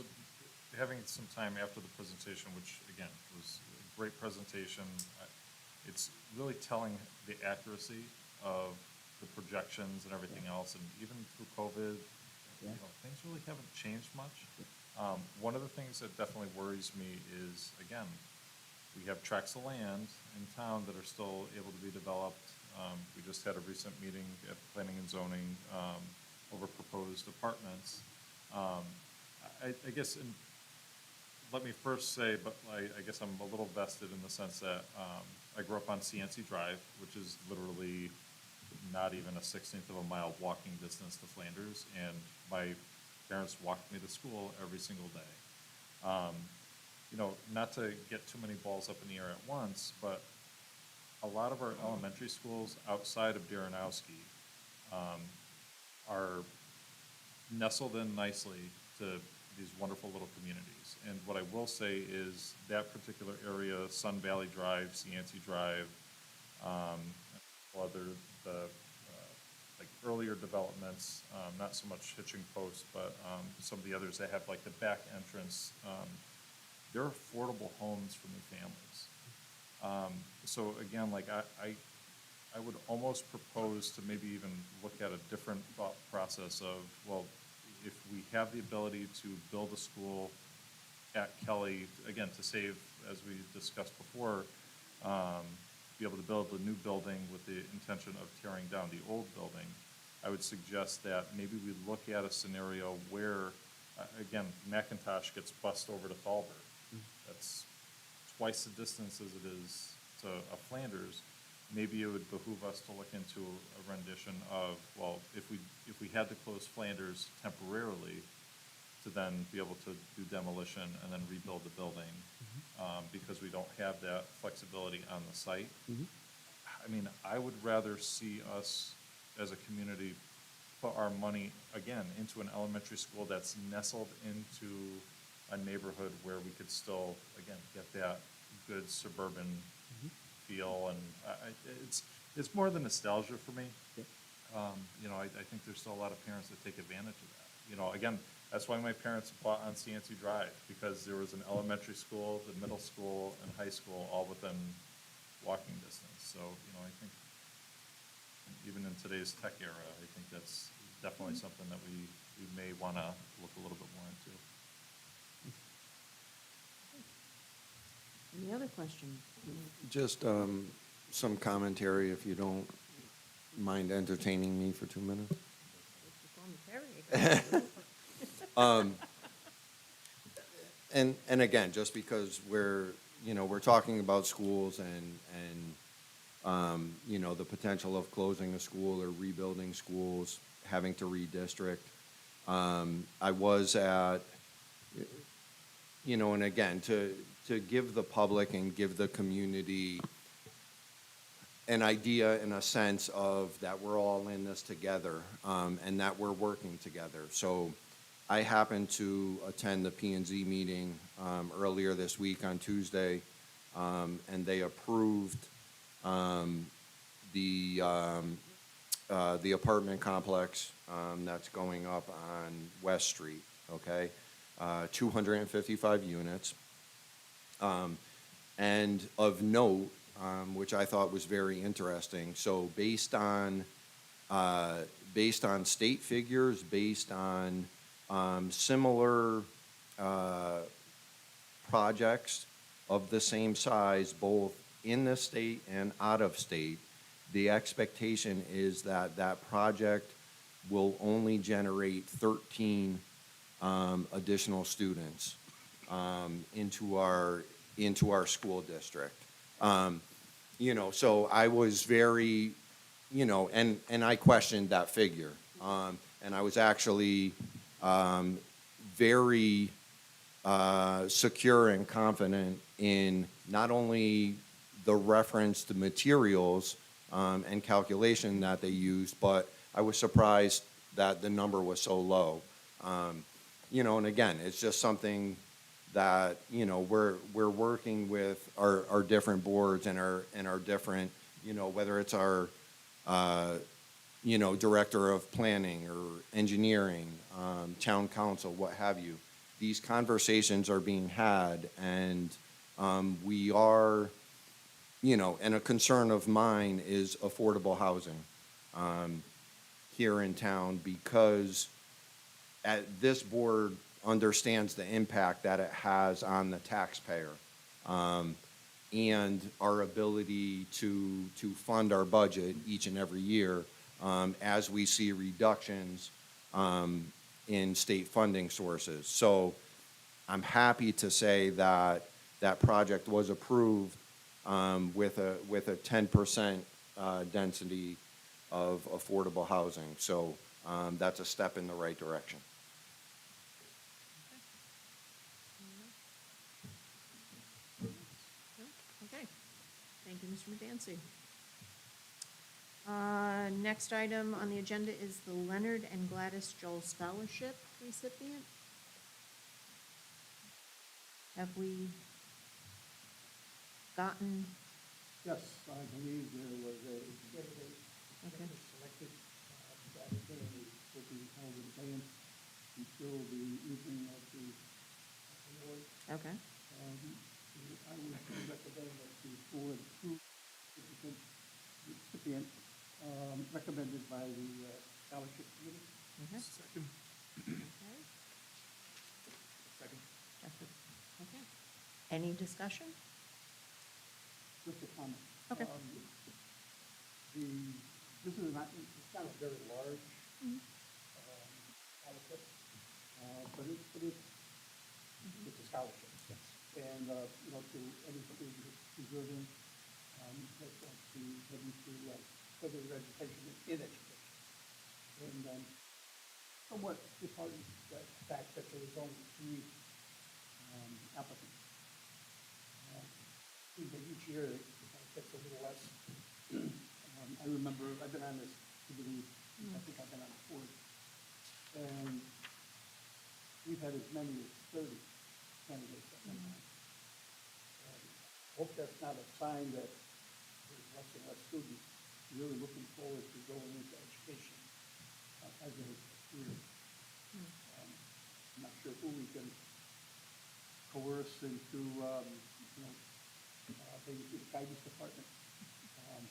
[SPEAKER 13] having some time after the presentation, which again was a great presentation, it's really telling the accuracy of the projections and everything else, and even through COVID, things really haven't changed much. One of the things that definitely worries me is, again, we have tracts of land in town that are still able to be developed. We just had a recent meeting at Planning and Zoning over proposed apartments. I guess, and let me first say, but I guess I'm a little vested in the sense that I grew up on CNC Drive, which is literally not even a 16th of a mile walking distance to Flanders, and my parents walked me to school every single day. Not to get too many balls up in the air at once, but a lot of our elementary schools outside of Daranoski are nestled in nicely to these wonderful little communities. And what I will say is that particular area, Sun Valley Drive, CNC Drive, like earlier developments, not so much Hitching Post, but some of the others that have like the back entrance, they're affordable homes for new families. So again, like I would almost propose to maybe even look at a different thought process of, well, if we have the ability to build a school at Kelly, again, to save, as we discussed before, be able to build a new building with the intention of tearing down the old building, I would suggest that maybe we look at a scenario where, again, McIntosh gets bussed over to Thalberg. That's twice the distance as it is to Flanders. Maybe it would behoove us to look into a rendition of, well, if we had to close Flanders temporarily, to then be able to do demolition and then rebuild the building, because we don't have that flexibility on the site. I mean, I would rather see us as a community put our money, again, into an elementary school that's nestled into a neighborhood where we could still, again, get that good suburban feel, and it's more than nostalgia for me. You know, I think there's still a lot of parents that take advantage of that. You know, again, that's why my parents bought on CNC Drive, because there was an elementary school, the middle school, and high school all within walking distance. So, you know, I think even in today's tech era, I think that's definitely something that we may want to look a little bit more into.
[SPEAKER 1] Any other questions?
[SPEAKER 10] Just some commentary, if you don't mind entertaining me for 2 minutes. And again, just because we're talking about schools and you know, the potential of closing a school or rebuilding schools, having to redistrict. I was at, you know, and again, to give the public and give the community an idea and a sense of that we're all in this together, and that we're working together. So I happened to attend the P&Z meeting earlier this week on Tuesday, and they approved the apartment complex that's going up on West Street, okay? 255 units. And of note, which I thought was very interesting, so based on state figures, based on similar projects of the same size, both in the state and out of state, the expectation is that that project will only generate 13 additional students into our school district. You know, so I was very, you know, and I questioned that figure. And I was actually very secure and confident in not only the referenced materials and calculation that they used, but I was surprised that the number was so low. You know, and again, it's just something that, you know, we're working with our different boards and our different, you know, whether it's our, you know, director of planning or engineering, town council, what have you. These conversations are being had, and we are, you know, and a concern of mine is affordable housing here in town, because this board understands the impact that it has on the taxpayer, and our ability to fund our budget each and every year as we see reductions in state funding sources. So I'm happy to say that that project was approved with a 10% density of affordable housing. So that's a step in the right direction.
[SPEAKER 1] Okay, thank you, Mr. Medancy. Next item on the agenda is the Leonard and Gladys Joel Scholarship recipient. Have we gotten?
[SPEAKER 16] Yes, I believe there was a candidate that was selected, that day will be held in abeyance until the evening of the award.
[SPEAKER 1] Okay.
[SPEAKER 16] I would recommend that the board approve the recipient recommended by the scholarship committee.
[SPEAKER 1] Okay.
[SPEAKER 11] Second.
[SPEAKER 1] Okay.
[SPEAKER 11] Second.
[SPEAKER 1] Okay. Any discussion?
[SPEAKER 16] Just a comment.
[SPEAKER 1] Okay.
[SPEAKER 16] This is not, it's not a very large scholarship, but it's a scholarship.
[SPEAKER 12] Yes.
[SPEAKER 16] And, you know, to any student who's deserving, that wants to head into further education in education. And somewhat disheartened the fact that there was only 3 applicants. Seems like each year it gets a little less. I remember, I've been on this committee, I think I've been on 4, and we've had as many as 30 candidates at one time. hope that's not a sign that there's less and less students really looking forward to going into education as a career. I'm not sure who we can coerce into, maybe through the guidance department,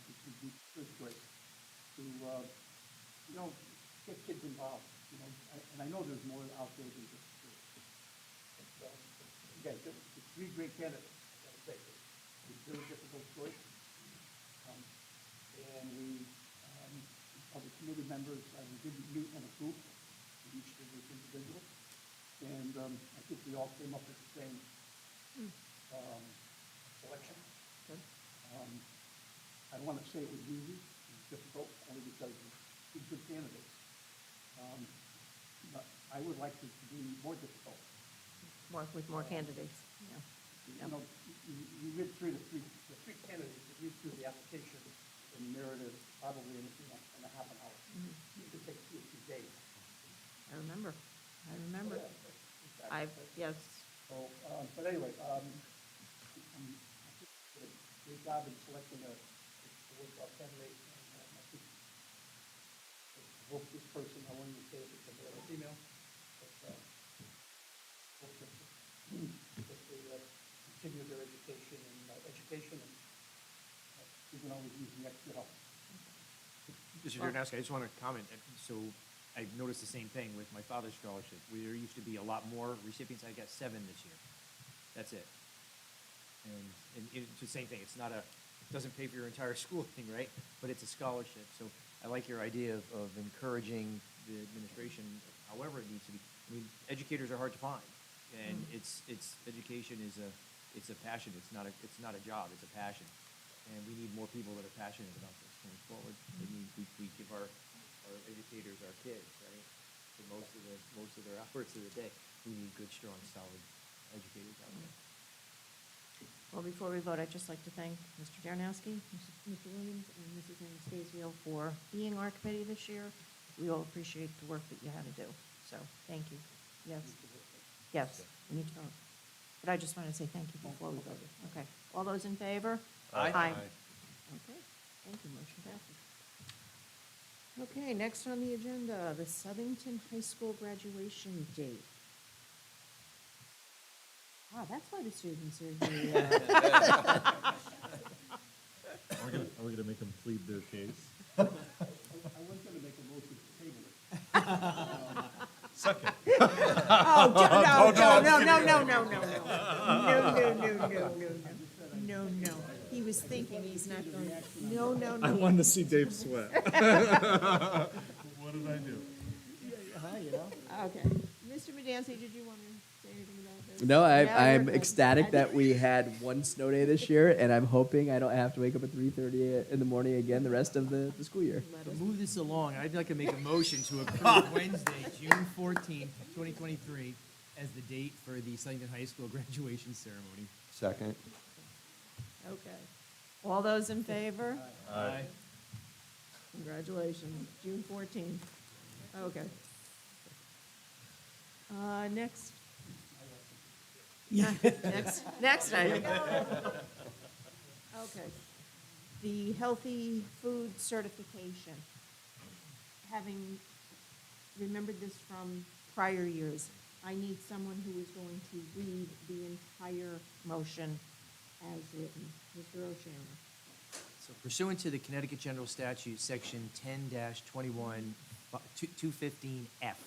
[SPEAKER 16] which would be really great, to, get kids involved, and I know there's more out there than just this. But, again, the three great candidates, I gotta say, it's a very difficult choice. And we, other committee members, we didn't meet in a group, we each did this individual. And I think we all came up with the same selection. I don't want to say it was easy, it was difficult, only because of two good candidates. But I would like it to be more difficult.
[SPEAKER 1] With more candidates, yeah.
[SPEAKER 16] You read through the three candidates, you read through the application and narrative probably in a half an hour. It could take 2 or 3 days.
[SPEAKER 1] I remember.
[SPEAKER 16] Exactly.
[SPEAKER 1] Yes.
[SPEAKER 16] So, but anyway, I think we did a great job in selecting a worthwhile candidate. And I think, I hope this person, I won't even say if it's a male or female, but hope that they continue their education and we can always use the extra help.
[SPEAKER 2] Mr. Darnowski, I just want to comment. So I noticed the same thing with my father's scholarship. There used to be a lot more recipients. I got 7 this year. That's it. And it's the same thing. It's not it doesn't pay for your entire schooling, right? But it's a scholarship. So I like your idea of encouraging the administration, however it needs to be. I mean, educators are hard to find, and it's education is a passion. It's not a job. It's a passion, and we need more people that are passionate about this going forward. We give our educators our kids, right? For most of their hours of the day, we need good, strong, solid educators out there.
[SPEAKER 1] Well, before we vote, I'd just like to thank Mr. Darnowski, Mr. Williams, and Mrs. Anastasio for being our committee this year. We all appreciate the work that you had to do, so thank you. Yes. Yes, we need to vote. But I just want to say thank you before we vote. Okay. All those in favor?
[SPEAKER 2] Aye.
[SPEAKER 1] Okay, thank you, motion passes. Okay, next on the agenda, the Southington High School graduation date. That's why the students are here.
[SPEAKER 13] Are we gonna make them plead their case?
[SPEAKER 16] I was gonna make a motion to table it.
[SPEAKER 13] Second.
[SPEAKER 1] No. He was thinking he's not going, no.
[SPEAKER 13] I wanted to see Dave sweat. What did I do?
[SPEAKER 1] Okay. Mr. Medancy, did you want to say anything about this?
[SPEAKER 6] No,
[SPEAKER 1] Yeah,
[SPEAKER 6] I'm
[SPEAKER 1] we're good.
[SPEAKER 6] ecstatic that we had one snow day this year, and I'm hoping I don't have to wake up at 3:30 in the morning again the rest of the school year.
[SPEAKER 2] To move this along, I'd like to make a motion to approve Wednesday, June 14th, 2023, as the date for the Southington High School graduation ceremony.
[SPEAKER 10] Second.
[SPEAKER 1] Okay. All those in favor?
[SPEAKER 2] Aye.
[SPEAKER 1] Congratulations, June 14th. Okay. Next. Next item. Okay. The healthy food certification. Having remembered this from prior years, I need someone who is going to read the entire motion as written. Mr. O'Shannon.
[SPEAKER 2] So pursuant to the Connecticut General Statute, Section 10-21, 215F,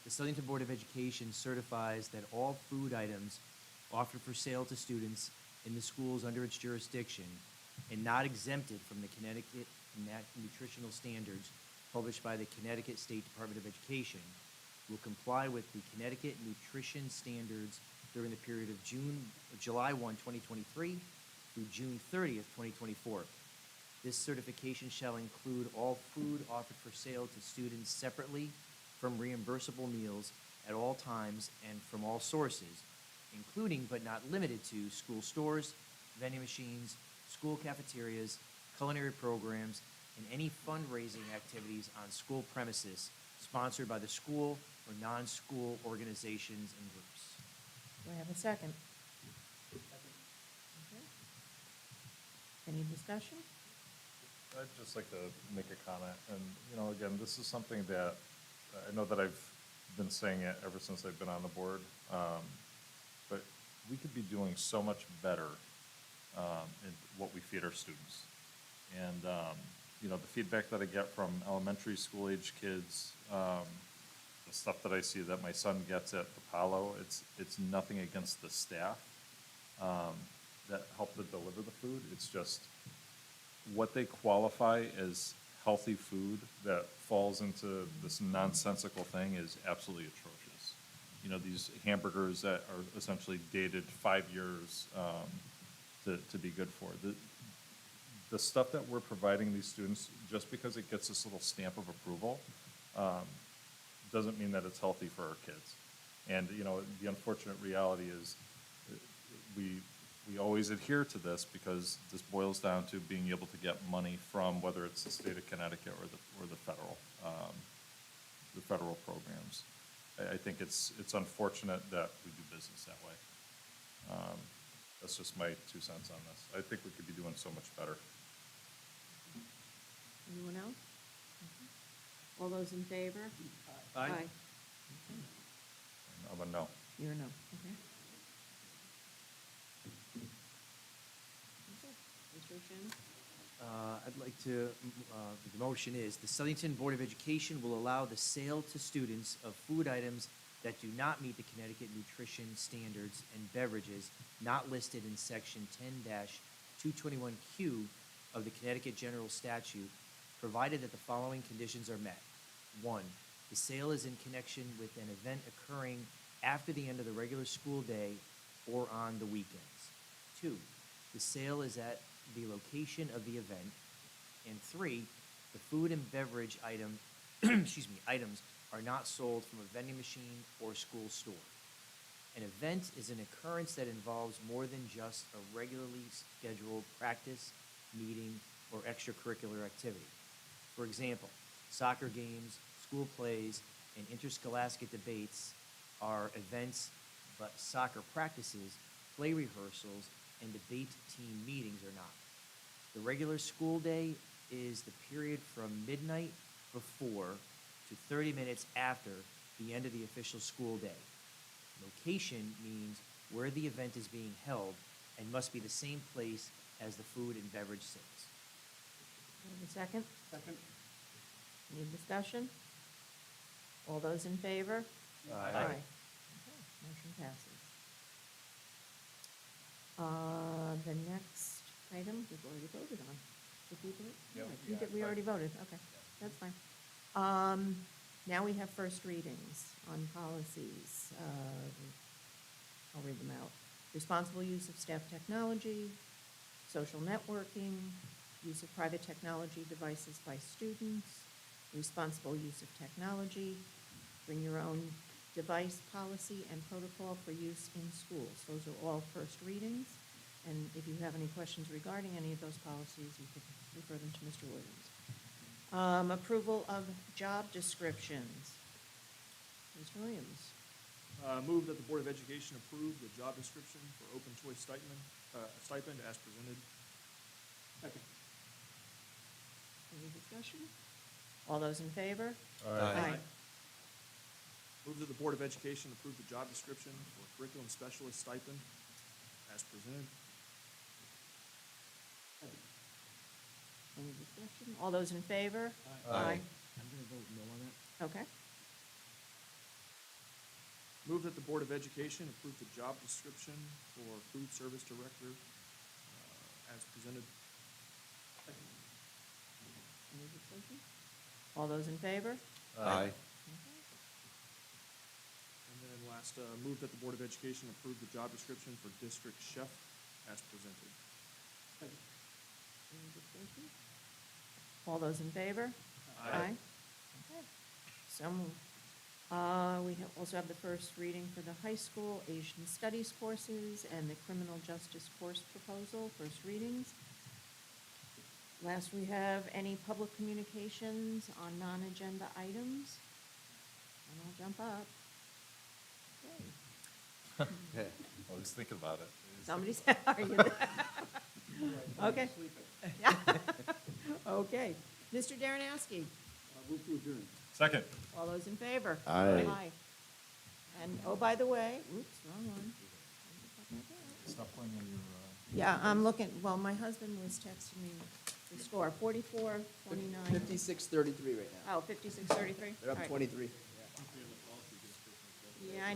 [SPEAKER 2] the Southington Board of Education certifies that all food items offered for sale to students in the schools under its jurisdiction and not exempted from the Connecticut nutritional standards published by the Connecticut State Department of Education will comply with the Connecticut nutrition standards during the period of July 1, 2023 through June 30th, 2024. This certification shall include all food offered for sale to students separately from reimbursable meals at all times and from all sources, including but not limited to school stores, vending machines, school cafeterias, culinary programs, and any fundraising activities on school premises sponsored by the school or non-school organizations and groups.
[SPEAKER 1] Do I have a second? Okay. Any discussion?
[SPEAKER 13] I'd just like to make a comment, and, again, this is something that, I know that I've been saying it ever since I've been on the board, but we could be doing so much better in what we feed our students. And, the feedback that I get from elementary school age kids, the stuff that I see that my son gets at Apollo, it's nothing against the staff that help to deliver the food. It's just what they qualify as healthy food that falls into this nonsensical thing is absolutely atrocious. These hamburgers that are essentially dated 5 years to be good for. The stuff that we're providing these students, just because it gets this little stamp of approval, doesn't mean that it's healthy for our kids. And, the unfortunate reality is we always adhere to this because this boils down to being able to get money from whether it's the state of Connecticut or the federal programs. I think it's unfortunate that we do business that way. That's just my 2 cents on this. I think we could be doing so much better.
[SPEAKER 1] Anyone else? All those in favor?
[SPEAKER 2] Aye.
[SPEAKER 1] Okay.
[SPEAKER 13] I'm a no.
[SPEAKER 1] You're a no, okay. Mr. O'Shea?
[SPEAKER 2] I'd like to, the motion is, the Southington Board of Education will allow the sale to students of food items that do not meet the Connecticut nutrition standards and beverages not listed in section 10-221Q of the Connecticut General Statute, provided that the following conditions are met. 1, the sale is in connection with an event occurring after the end of the regular school day or on the weekends. 2, the sale is at the location of the event. And 3, the food and beverage items are not sold from a vending machine or school store. An event is an occurrence that involves more than just a regularly scheduled practice, meeting, or extracurricular activity. For example, soccer games, school plays, and interscholastic debates are events, but soccer practices, play rehearsals, and debate team meetings are not. The regular school day is the period from midnight before to 30 minutes after the end of the official school day. Location means where the event is being held and must be the same place as the food and beverage sales.
[SPEAKER 1] Have a second?
[SPEAKER 16] Second.
[SPEAKER 1] Any discussion? All those in favor?
[SPEAKER 2] Aye.
[SPEAKER 1] Okay, motion passes. The next item, we've already voted on. Did we vote?
[SPEAKER 13] Yeah,
[SPEAKER 1] We
[SPEAKER 13] yeah,
[SPEAKER 1] did, we
[SPEAKER 13] fine.
[SPEAKER 1] already voted, okay, that's fine. Now we have first readings on policies. I'll read them out. Responsible use of staff technology, social networking, use of private technology devices by students, responsible use of technology, bring your own device policy and protocol for use in schools. Those are all first readings. And if you have any questions regarding any of those policies, you could refer them to Mr. Williams. Approval of job descriptions. Mr. Williams.
[SPEAKER 11] Move that the Board of Education approve the job description for open choice stipend as presented.
[SPEAKER 16] Second.
[SPEAKER 1] Any discussion? All those in favor?
[SPEAKER 2] Aye.
[SPEAKER 11] Move that the Board of Education approve the job description for curriculum specialist stipend as presented.
[SPEAKER 16] Second.
[SPEAKER 1] Any discussion? All those in favor?
[SPEAKER 2] Aye. I'm going to vote no on that.
[SPEAKER 1] Okay.
[SPEAKER 11] Move that the Board of Education approve the job description for food service director as presented.
[SPEAKER 16] Second.
[SPEAKER 1] Any discussion? All those in favor?
[SPEAKER 10] Aye.
[SPEAKER 11] And then last, move that the Board of Education approve the job description for district chef as presented.
[SPEAKER 16] Second.
[SPEAKER 1] Any discussion? All those in favor?
[SPEAKER 11] Aye.
[SPEAKER 1] Okay. So moved. We also have the first reading for the high school Asian Studies courses and the criminal justice course proposal, first readings. Last, we have any public communications on non-agenda items? And I'll jump up. Okay.
[SPEAKER 13] I was thinking about it.
[SPEAKER 1] Somebody said, are you there? Okay. Yeah. Okay. Mr. Darrenowski,
[SPEAKER 16] Move to adjourn.
[SPEAKER 13] Second.
[SPEAKER 1] all those in favor?
[SPEAKER 5] Aye.
[SPEAKER 1] And, oh, by the way, oops, wrong one.
[SPEAKER 13] Stop playing on your,
[SPEAKER 1] Yeah, I'm looking, well, my husband was texting me the score, 44, 29.
[SPEAKER 6] 56-33 right now.
[SPEAKER 1] Oh, 56-33?
[SPEAKER 6] They're up 23.
[SPEAKER 1] Yeah, I know.